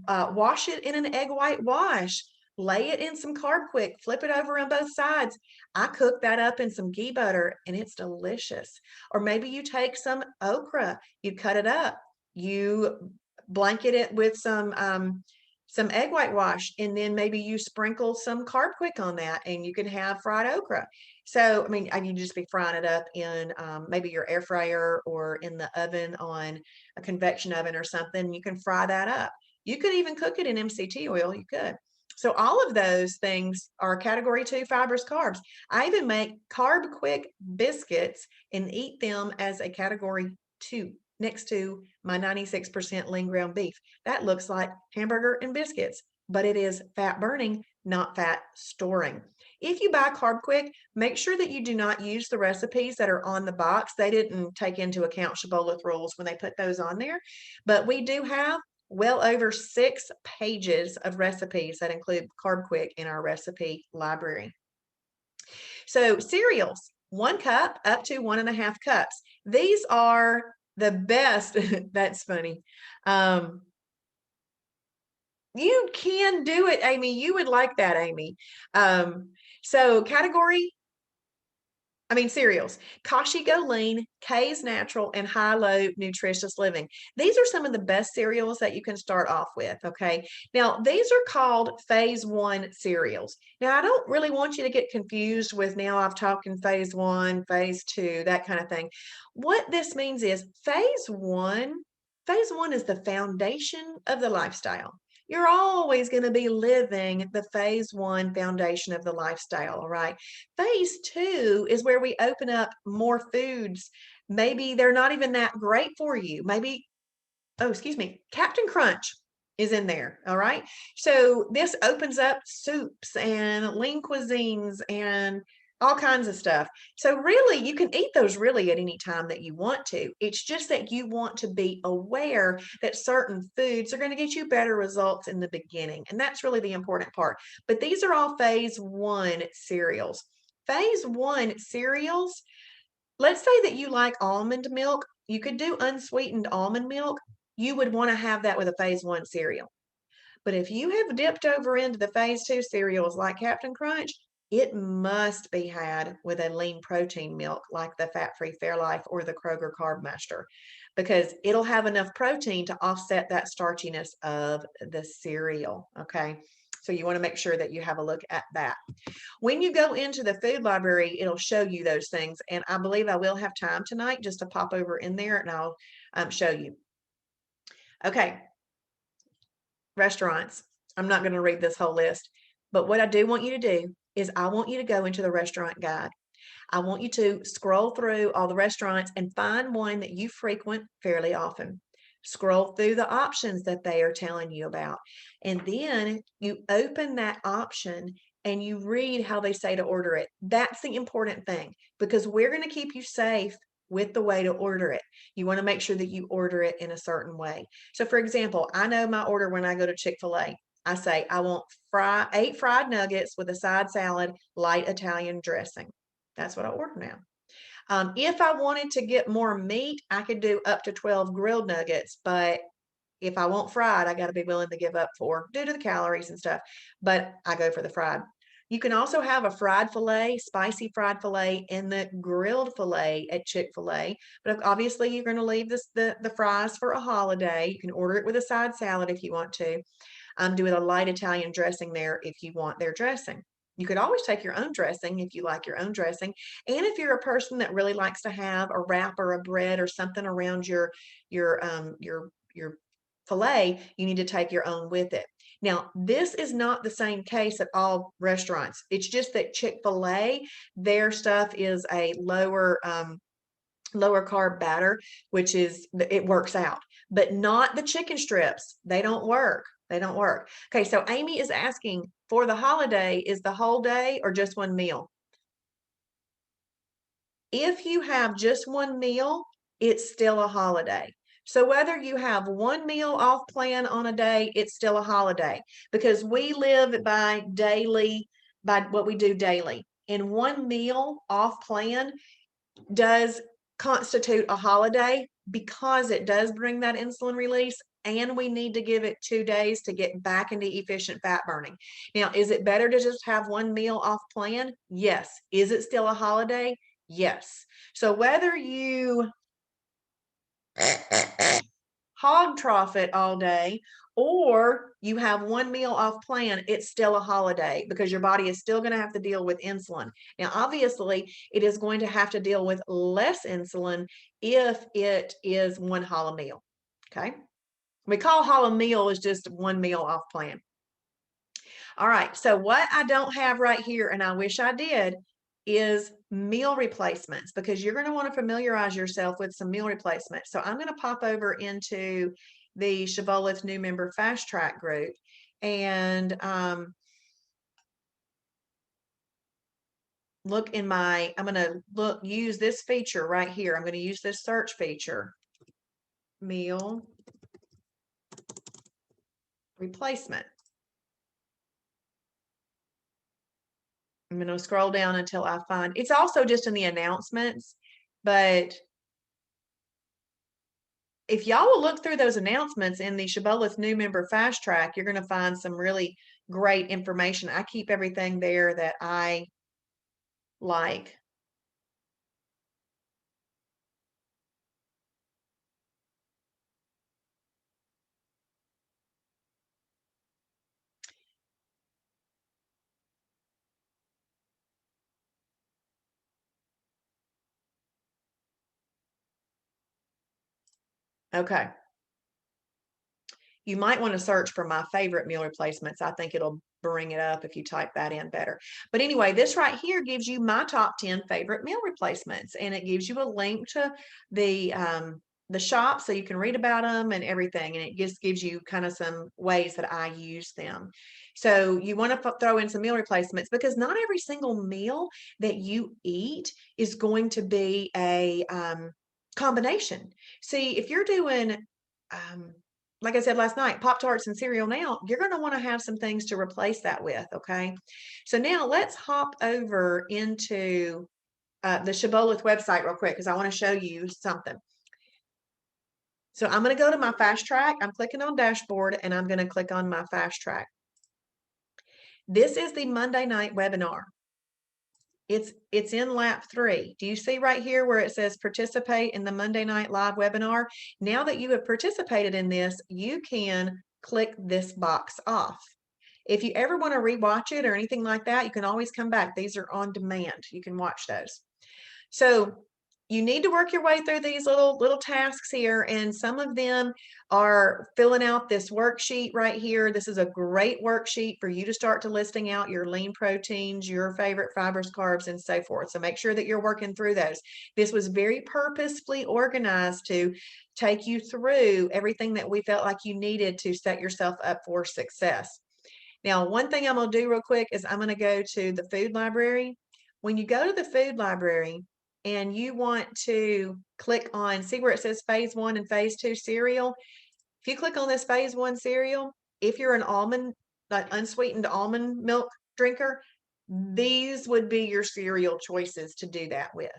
wash it in an egg white wash, lay it in some Carb Quick, flip it over on both sides. I cook that up in some ghee butter and it's delicious. Or maybe you take some okra, you cut it up, you blanket it with some egg white wash, and then maybe you sprinkle some Carb Quick on that, and you can have fried okra. So, I mean, you just be frying it up in maybe your air fryer or in the oven on a convection oven or something. You can fry that up. You could even cook it in MCT oil. You could. So all of those things are category 2 fibrous carbs. I even make carb quick biscuits and eat them as a category 2 next to my 96% lean ground beef. That looks like hamburger and biscuits, but it is fat burning, not fat storing. If you buy Carb Quick, make sure that you do not use the recipes that are on the box. They didn't take into account Shibboleth rules when they put those on there, but we do have well over 6 pages of recipes that include Carb Quick in our recipe library. So cereals, 1 cup up to 1.5 cups. These are the best. That's funny. You can do it, Amy. You would like that, Amy. So cereals, Kashi Go Lean, K's Natural, and High-Low Nutritious Living. These are some of the best cereals that you can start off with, okay? Now, these are called phase 1 cereals. Now, I don't really want you to get confused with now I've talked in phase 1, phase 2, that kind of thing. What this means is phase 1 is the foundation of the lifestyle. You're always going to be living the phase 1 foundation of the lifestyle, all right? Phase 2 is where we open up more foods. Maybe they're not even that great for you. Maybe, Captain Crunch is in there, all right? So this opens up soups and lean cuisines and all kinds of stuff. So really, you can eat those really at any time that you want to. It's just that you want to be aware that certain foods are going to get you better results in the beginning. And that's really the important part. But these are all phase 1 cereals. Phase 1 cereals, let's say that you like almond milk. You could do unsweetened almond milk. You would want to have that with a phase 1 cereal. But if you have dipped over into the phase 2 cereals like Captain Crunch, it must be had with a lean protein milk like the Fat-Free Fairlife or the Kroger Carb Master, because it'll have enough protein to offset that starchiness of the cereal, okay? So you want to make sure that you have a look at that. When you go into the food library, it'll show you those things. And I believe I will have time tonight just to pop over in there and I'll show you. Okay, restaurants. I'm not going to read this whole list, but what I do want you to do is I want you to go into the restaurant guide. I want you to scroll through all the restaurants and find one that you frequent fairly often. Scroll through the options that they are telling you about. And then you open that option and you read how they say to order it. That's the important thing because we're going to keep you safe with the way to order it. You want to make sure that you order it in a certain way. So for example, I know my order when I go to Chick-fil-A. I say, I want 8 fried nuggets with a side salad, light Italian dressing. That's what I order now. If I wanted to get more meat, I could do up to 12 grilled nuggets, but if I want fried, I got to be willing to give up 4 due to the calories and stuff, but I go for the fried. You can also have a fried filet, spicy fried filet, and the grilled filet at Chick-fil-A. But obviously, you're going to leave the fries for a holiday. You can order it with a side salad if you want to. I'm doing a light Italian dressing there if you want their dressing. You could always take your own dressing if you like your own dressing. And if you're a person that really likes to have a wrap or a bread or something around your filet, you need to take your own with it. Now, this is not the same case at all restaurants. It's just that Chick-fil-A, their stuff is a lower carb batter, which is, it works out, but not the chicken strips. They don't work. They don't work. Okay, so Amy is asking for the holiday, is the whole day or just one meal? If you have just one meal, it's still a holiday. So whether you have one meal off plan on a day, it's still a holiday because we live by what we do daily. And one meal off plan does constitute a holiday because it does bring that insulin release and we need to give it 2 days to get back into efficient fat burning. Now, is it better to just have one meal off plan? Yes. Is it still a holiday? Yes. So whether you hog trough it all day, or you have one meal off plan, it's still a holiday because your body is still going to have to deal with insulin. Now, obviously, it is going to have to deal with less insulin if it is one hollow meal. Okay. We call hollow meal is just one meal off plan. All right. So what I don't have right here, and I wish I did, is meal replacements, because you're going to want to familiarize yourself with some meal replacements. So I'm going to pop over into the Shibboleth new member fast track group, and look in my, I'm going to use this feature right here. I'm going to use this search feature, meal replacement. I'm going to scroll down until I find, it's also just in the announcements, but if y'all will look through those announcements in the Shibboleth new member fast track, you're going to find some really great information. I keep everything there that I like. Okay. You might want to search for my favorite meal replacements. I think it'll bring it up if you type that in better. But anyway, this right here gives you my top 10 favorite meal replacements, and it gives you a link to the shop so you can read about them and everything. And it just gives you kind of some ways that I use them. So you want to throw in some meal replacements, because not every single meal that you eat is going to be a combination. See, if you're doing like I said last night, Pop-Tarts and cereal now, you're going to want to have some things to replace that with, okay? So now let's hop over into the Shibboleth website real quick, because I want to show you something. So I'm going to go to my fast track. I'm clicking on dashboard, and I'm going to click on my fast track. This is the Monday night webinar. It's in lap 3. Do you see right here where it says participate in the Monday night live webinar? Now that you have participated in this, you can click this box off. If you ever want to rewatch it or anything like that, you can always come back. These are on demand. You can watch those. So you need to work your way through these little tasks here, and some of them are filling out this worksheet right here. This is a great worksheet for you to start to listing out your lean proteins, your favorite fibers, carbs, and so forth. So make sure that you're working through those. This was very purposefully organized to take you through everything that we felt like you needed to set yourself up for success. Now, one thing I'm going to do real quick is I'm going to go to the food library. When you go to the food library and you want to click on, see where it says phase 1 and phase 2 cereal. If you click on this phase 1 cereal, if you're an almond, like unsweetened almond milk drinker, these would be your cereal choices to do that with.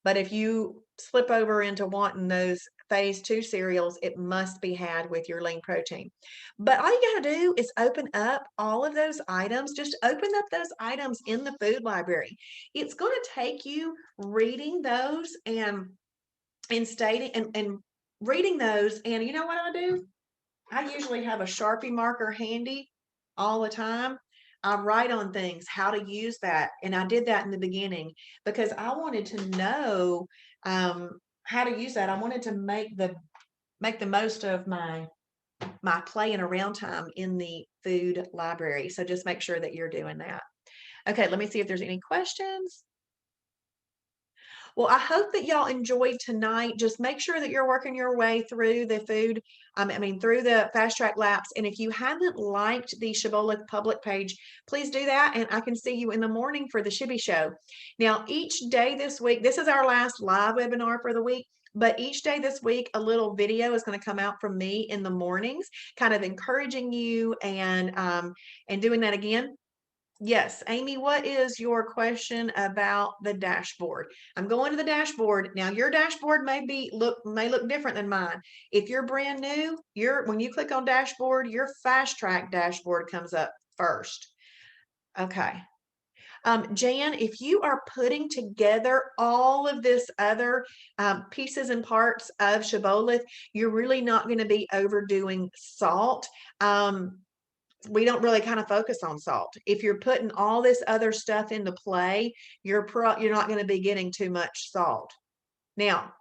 But if you slip over into wanting those phase 2 cereals, it must be had with your lean protein. But all you got to do is open up all of those items. Just open up those items in the food library. It's going to take you reading those and stating and reading those. And you know what I do? I usually have a Sharpie marker handy all the time. I write on things, how to use that. And I did that in the beginning because I wanted to know how to use that. I wanted to make the most of my playing around time in the food library. So just make sure that you're doing that. Okay, let me see if there's any questions. Well, I hope that y'all enjoyed tonight. Just make sure that you're working your way through the food, through the fast track laps. And if you haven't liked the Shibboleth public page, please do that. And I can see you in the morning for the Shibby Show. Now, each day this week, this is our last live webinar for the week. But each day this week, a little video is going to come out from me in the mornings, kind of encouraging you and doing that again. Yes, Amy, what is your question about the dashboard? I'm going to the dashboard. Now your dashboard may look different than mine. If you're brand new, when you click on dashboard, your fast track dashboard comes up first. Okay. Jan, if you are putting together all of this other pieces and parts of shibboleth, you're really not going to be overdoing salt. We don't really kind of focus on salt. If you're putting all this other stuff into play, you're not going to be getting too much salt. Now,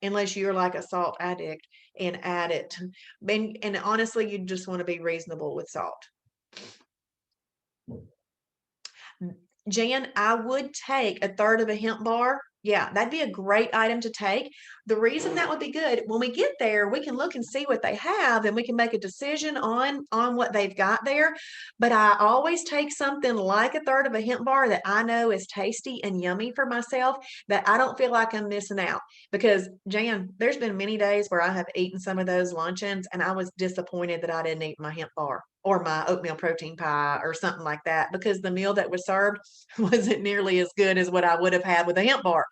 unless you're like a salt addict and add it. And honestly, you just want to be reasonable with salt. Jan, I would take a third of a hemp bar. Yeah, that'd be a great item to take. The reason that would be good, when we get there, we can look and see what they have and we can make a decision on what they've got there. But I always take something like a third of a hemp bar that I know is tasty and yummy for myself, that I don't feel like I'm missing out. Because Jan, there's been many days where I have eaten some of those luncheons and I was disappointed that I didn't eat my hemp bar or my oatmeal protein pie or something like that, because the meal that was served wasn't nearly as good as what I would have had with a hemp bar.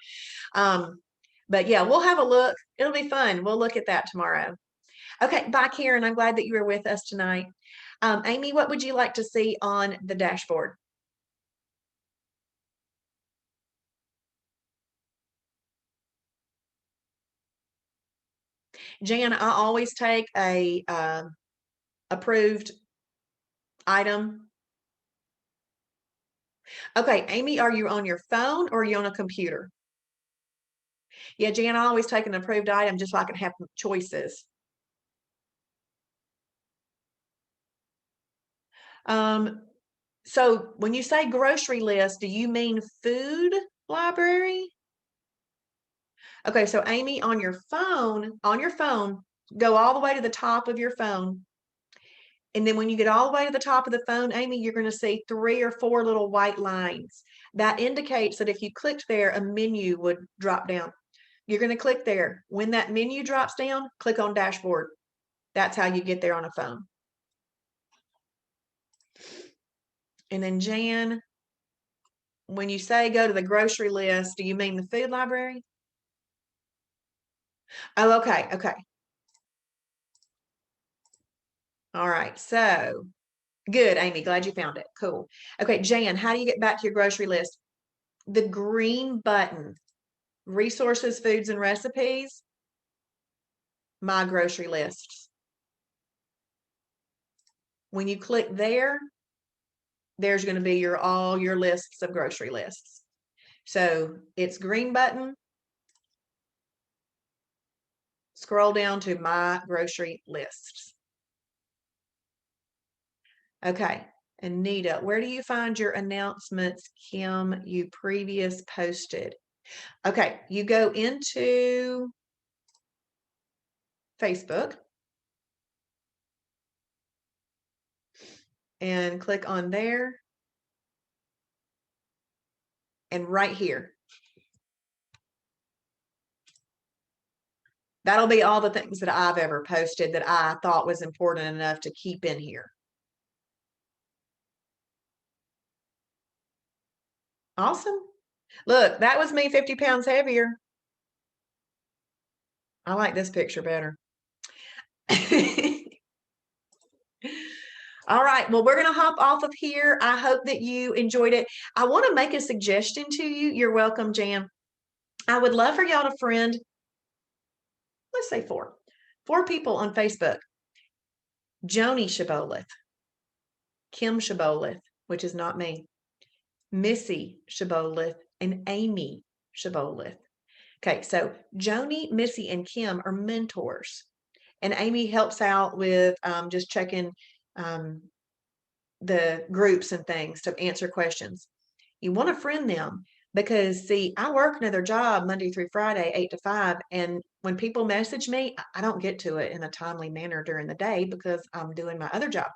But yeah, we'll have a look. It'll be fun. We'll look at that tomorrow. Okay, bye, Karen. I'm glad that you were with us tonight. Amy, what would you like to see on the dashboard? Jan, I always take a approved item. Okay, Amy, are you on your phone or are you on a computer? Yeah, Jan, I always take an approved item just so I can have choices. So when you say grocery list, do you mean food library? Okay, so Amy, on your phone, go all the way to the top of your phone. And then when you get all the way to the top of the phone, Amy, you're going to see 3 or 4 little white lines. That indicates that if you clicked there, a menu would drop down. You're going to click there. When that menu drops down, click on dashboard. That's how you get there on a phone. And then Jan, when you say go to the grocery list, do you mean the food library? Oh, okay, okay. All right, so good, Amy. Glad you found it. Cool. Okay, Jan, how do you get back to your grocery list? The green button, resources, foods, and recipes, my grocery lists. When you click there, there's going to be all your lists of grocery lists. So it's green button. Scroll down to my grocery lists. Okay, Anita, where do you find your announcements, Kim, you previous posted? Okay, you go into Facebook and click on there and right here. That'll be all the things that I've ever posted that I thought was important enough to keep in here. Awesome. Look, that was me 50 pounds heavier. I like this picture better. All right, well, we're going to hop off of here. I hope that you enjoyed it. I want to make a suggestion to you. You're welcome, Jan. I would love for y'all to friend, let's say 4 people on Facebook. Joni Shibboleth, Kim Shibboleth, which is not me, Missy Shibboleth, and Amy Shibboleth. Okay, so Joni, Missy, and Kim are mentors. And Amy helps out with just checking the groups and things to answer questions. You want to friend them because, see, I work another job Monday through Friday, 8 to 5. And when people message me, I don't get to it in a timely manner during the day because I'm doing my other job.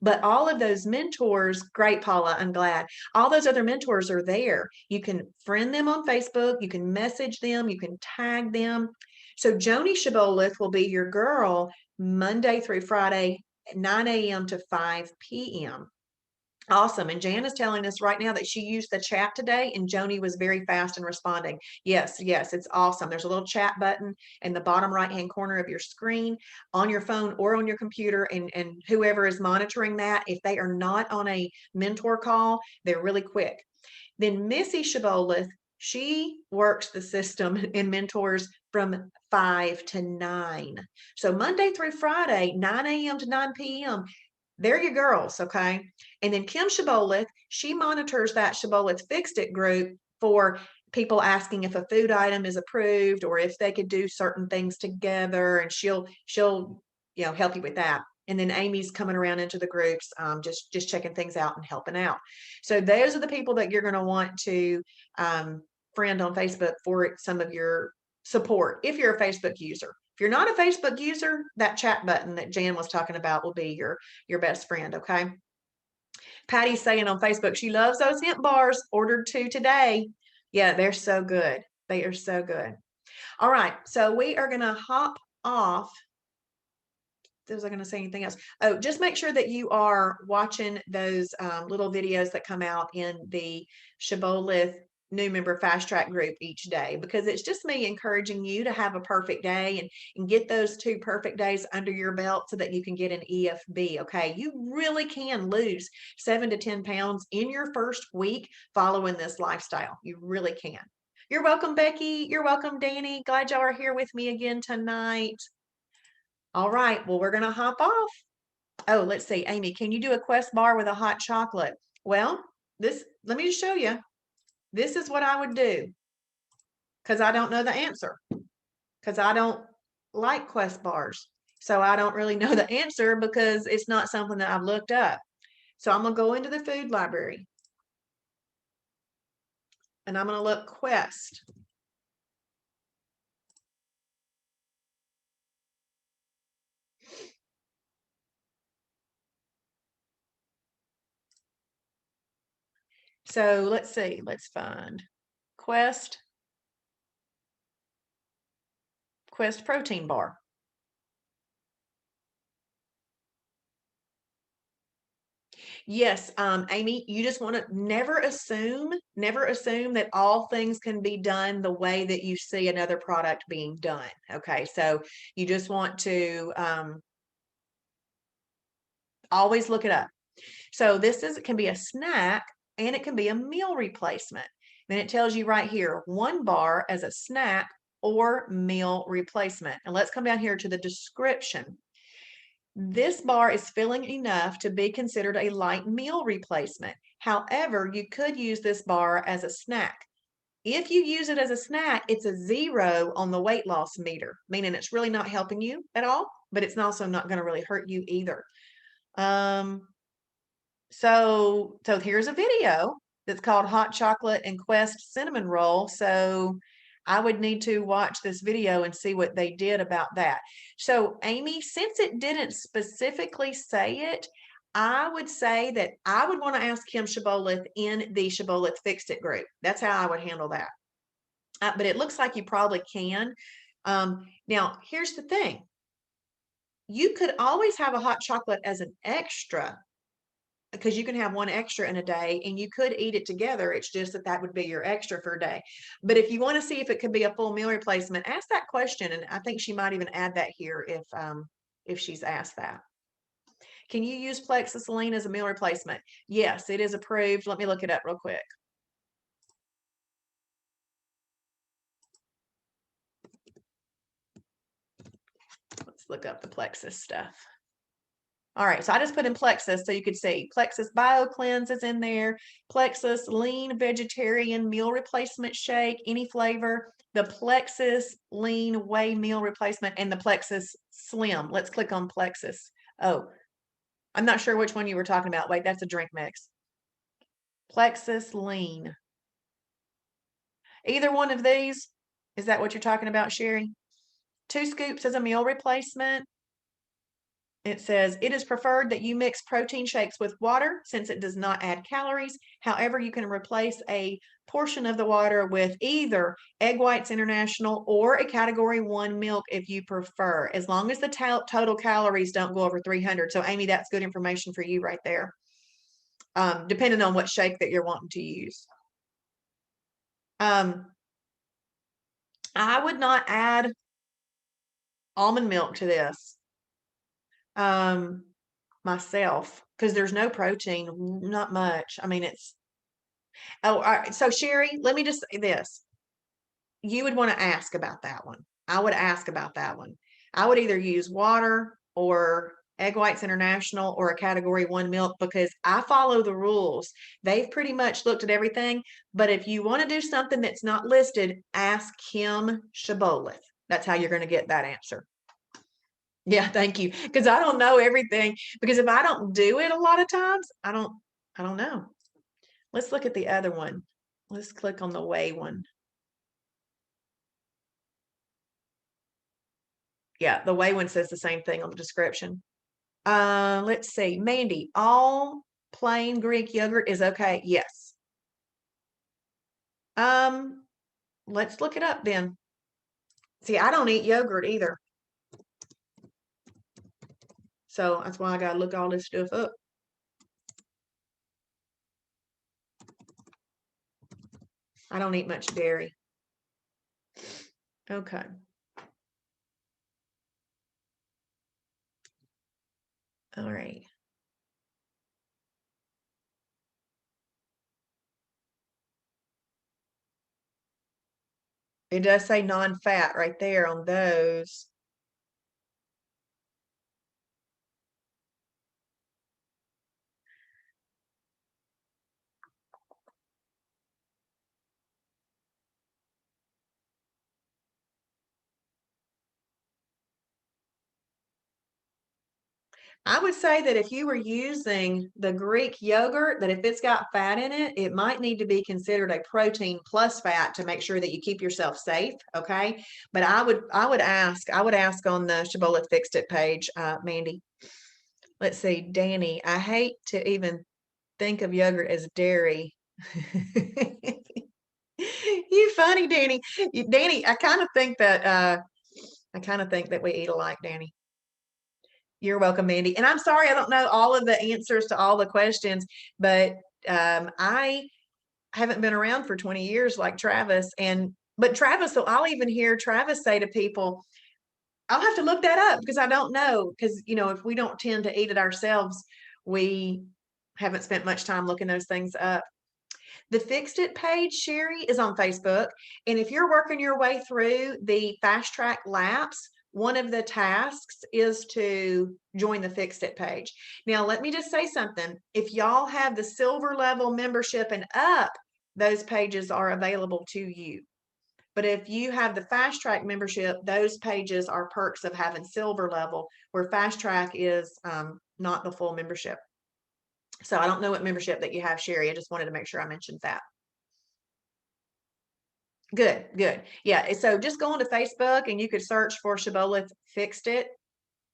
But all of those mentors, great, Paula, I'm glad. All those other mentors are there. You can friend them on Facebook. You can message them. You can tag them. So Joni Shibboleth will be your girl Monday through Friday, 9 a.m. to 5 p.m. Awesome. And Jan is telling us right now that she used the chat today and Joni was very fast in responding. Yes, yes, it's awesome. There's a little chat button in the bottom right-hand corner of your screen on your phone or on your computer. And whoever is monitoring that, if they are not on a mentor call, they're really quick. Then Missy Shibboleth, she works the system in mentors from 5 to 9. So Monday through Friday, 9 a.m. to 9 p.m. They're your girls, okay? And then Kim Shibboleth, she monitors that Shibboleth Fixed It group for people asking if a food item is approved or if they could do certain things together, and she'll help you with that. And then Amy's coming around into the groups, just checking things out and helping out. So those are the people that you're going to want to friend on Facebook for some of your support if you're a Facebook user. If you're not a Facebook user, that chat button that Jan was talking about will be your best friend, okay? Patty's saying on Facebook she loves those hemp bars. Ordered 2 today. Yeah, they're so good. They are so good. All right, so we are going to hop off. Was I going to say anything else? Oh, just make sure that you are watching those little videos that come out in the Shibboleth new member fast track group each day, because it's just me encouraging you to have a perfect day and get those 2 perfect days under your belt so that you can get an EFB. Okay, you really can lose 7 to 10 pounds in your first week following this lifestyle. You really can. You're welcome, Becky. You're welcome, Danny. Glad y'all are here with me again tonight. All right, well, we're going to hop off. Oh, let's see, Amy, can you do a Quest bar with a hot chocolate? Well, let me just show you. This is what I would do, because I don't know the answer, because I don't like Quest bars. So I don't really know the answer because it's not something that I've looked up. So I'm going to go into the food library and I'm going to look Quest. So let's see, let's find Quest protein bar. Yes, Amy, you just want to never assume that all things can be done the way that you see another product being done. Okay, so you just want to always look it up. So it can be a snack and it can be a meal replacement. Then it tells you right here, 1 bar as a snack or meal replacement. And let's come down here to the description. This bar is filling enough to be considered a light meal replacement. However, you could use this bar as a snack. If you use it as a snack, it's a 0 on the weight loss meter, meaning it's really not helping you at all, but it's also not going to really hurt you either. So here's a video that's called Hot Chocolate and Quest Cinnamon Roll. So I would need to watch this video and see what they did about that. So Amy, since it didn't specifically say it, I would say that I would want to ask Kim Shibboleth in the Shibboleth Fixed It group. That's how I would handle that. But it looks like you probably can. Now, here's the thing. You could always have a hot chocolate as an extra, because you can have 1 extra in a day and you could eat it together. It's just that would be your extra for a day. But if you want to see if it could be a full meal replacement, ask that question. And I think she might even add that here if she's asked that. Can you use Plexuseline as a meal replacement? Yes, it is approved. Let me look it up real quick. Let's look up the Plexus stuff. All right, so I just put in Plexus so you could see Plexus BioCleanse is in there. Plexus Lean Vegetarian Meal Replacement Shake, any flavor. The Plexus Lean Whey Meal Replacement and the Plexus Slim. Let's click on Plexus. Oh, I'm not sure which one you were talking about. Wait, that's a drink mix. Plexus Lean. Either one of these, is that what you're talking about, Sherry? 2 scoops as a meal replacement. It says, it is preferred that you mix protein shakes with water since it does not add calories. However, you can replace a portion of the water with either Egg Whites International or a Category 1 milk if you prefer, as long as the total calories don't go over 300. So, Amy, that's good information for you right there. depending on what shake that you're wanting to use. I would not add almond milk to this myself because there's no protein, not much. I mean, it's oh, all right. So Sherry, let me just say this. You would want to ask about that one. I would ask about that one. I would either use water or Egg Whites International or a category one milk because I follow the rules. They've pretty much looked at everything. But if you want to do something that's not listed, ask Kim Shibboleth. That's how you're going to get that answer. Yeah, thank you. Because I don't know everything. Because if I don't do it a lot of times, I don't know. Let's look at the other one. Let's click on the whey one. Yeah, the whey one says the same thing on the description. Let's see. Mandy, all plain Greek yogurt is okay. Yes. Um, let's look it up then. See, I don't eat yogurt either. So that's why I gotta look all this stuff up. I don't eat much dairy. Okay. All right. It does say non-fat right there on those. I would say that if you were using the Greek yogurt, that if it's got fat in it, it might need to be considered a protein plus fat to make sure that you keep yourself safe. Okay. But I would ask on the Shibboleth Fixed It page, Mandy. Let's see, Danny. I hate to even think of yogurt as dairy. You funny, Danny. Danny, I kind of think that we eat alike, Danny. You're welcome, Mandy. And I'm sorry I don't know all of the answers to all the questions, but I haven't been around for 20 years like Travis. But Travis, so I'll even hear Travis say to people, I'll have to look that up because I don't know. Because, if we don't tend to eat it ourselves, we haven't spent much time looking those things up. The Fixed It page, Sherry, is on Facebook. And if you're working your way through the Fast Track Laps, one of the tasks is to join the Fixed It page. Now, let me just say something. If y'all have the silver level membership and up, those pages are available to you. But if you have the Fast Track membership, those pages are perks of having silver level, where Fast Track is not the full membership. So I don't know what membership that you have, Sherry. I just wanted to make sure I mentioned that. Good, good. Yeah. So just go onto Facebook and you could search for Shibboleth Fixed It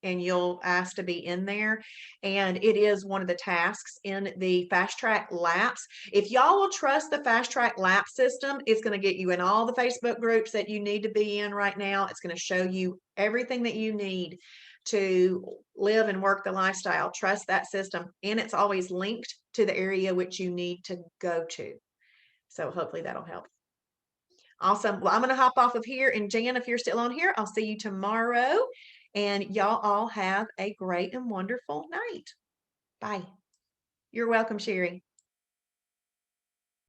and you'll ask to be in there. And it is one of the tasks in the Fast Track Laps. If y'all will trust the Fast Track Lap system, it's going to get you in all the Facebook groups that you need to be in right now. It's going to show you everything that you need to live and work the lifestyle. Trust that system. And it's always linked to the area which you need to go to. So hopefully that'll help. Awesome. Well, I'm going to hop off of here. And Jan, if you're still on here, I'll see you tomorrow. And y'all all have a great and wonderful night. Bye. You're welcome, Sherry.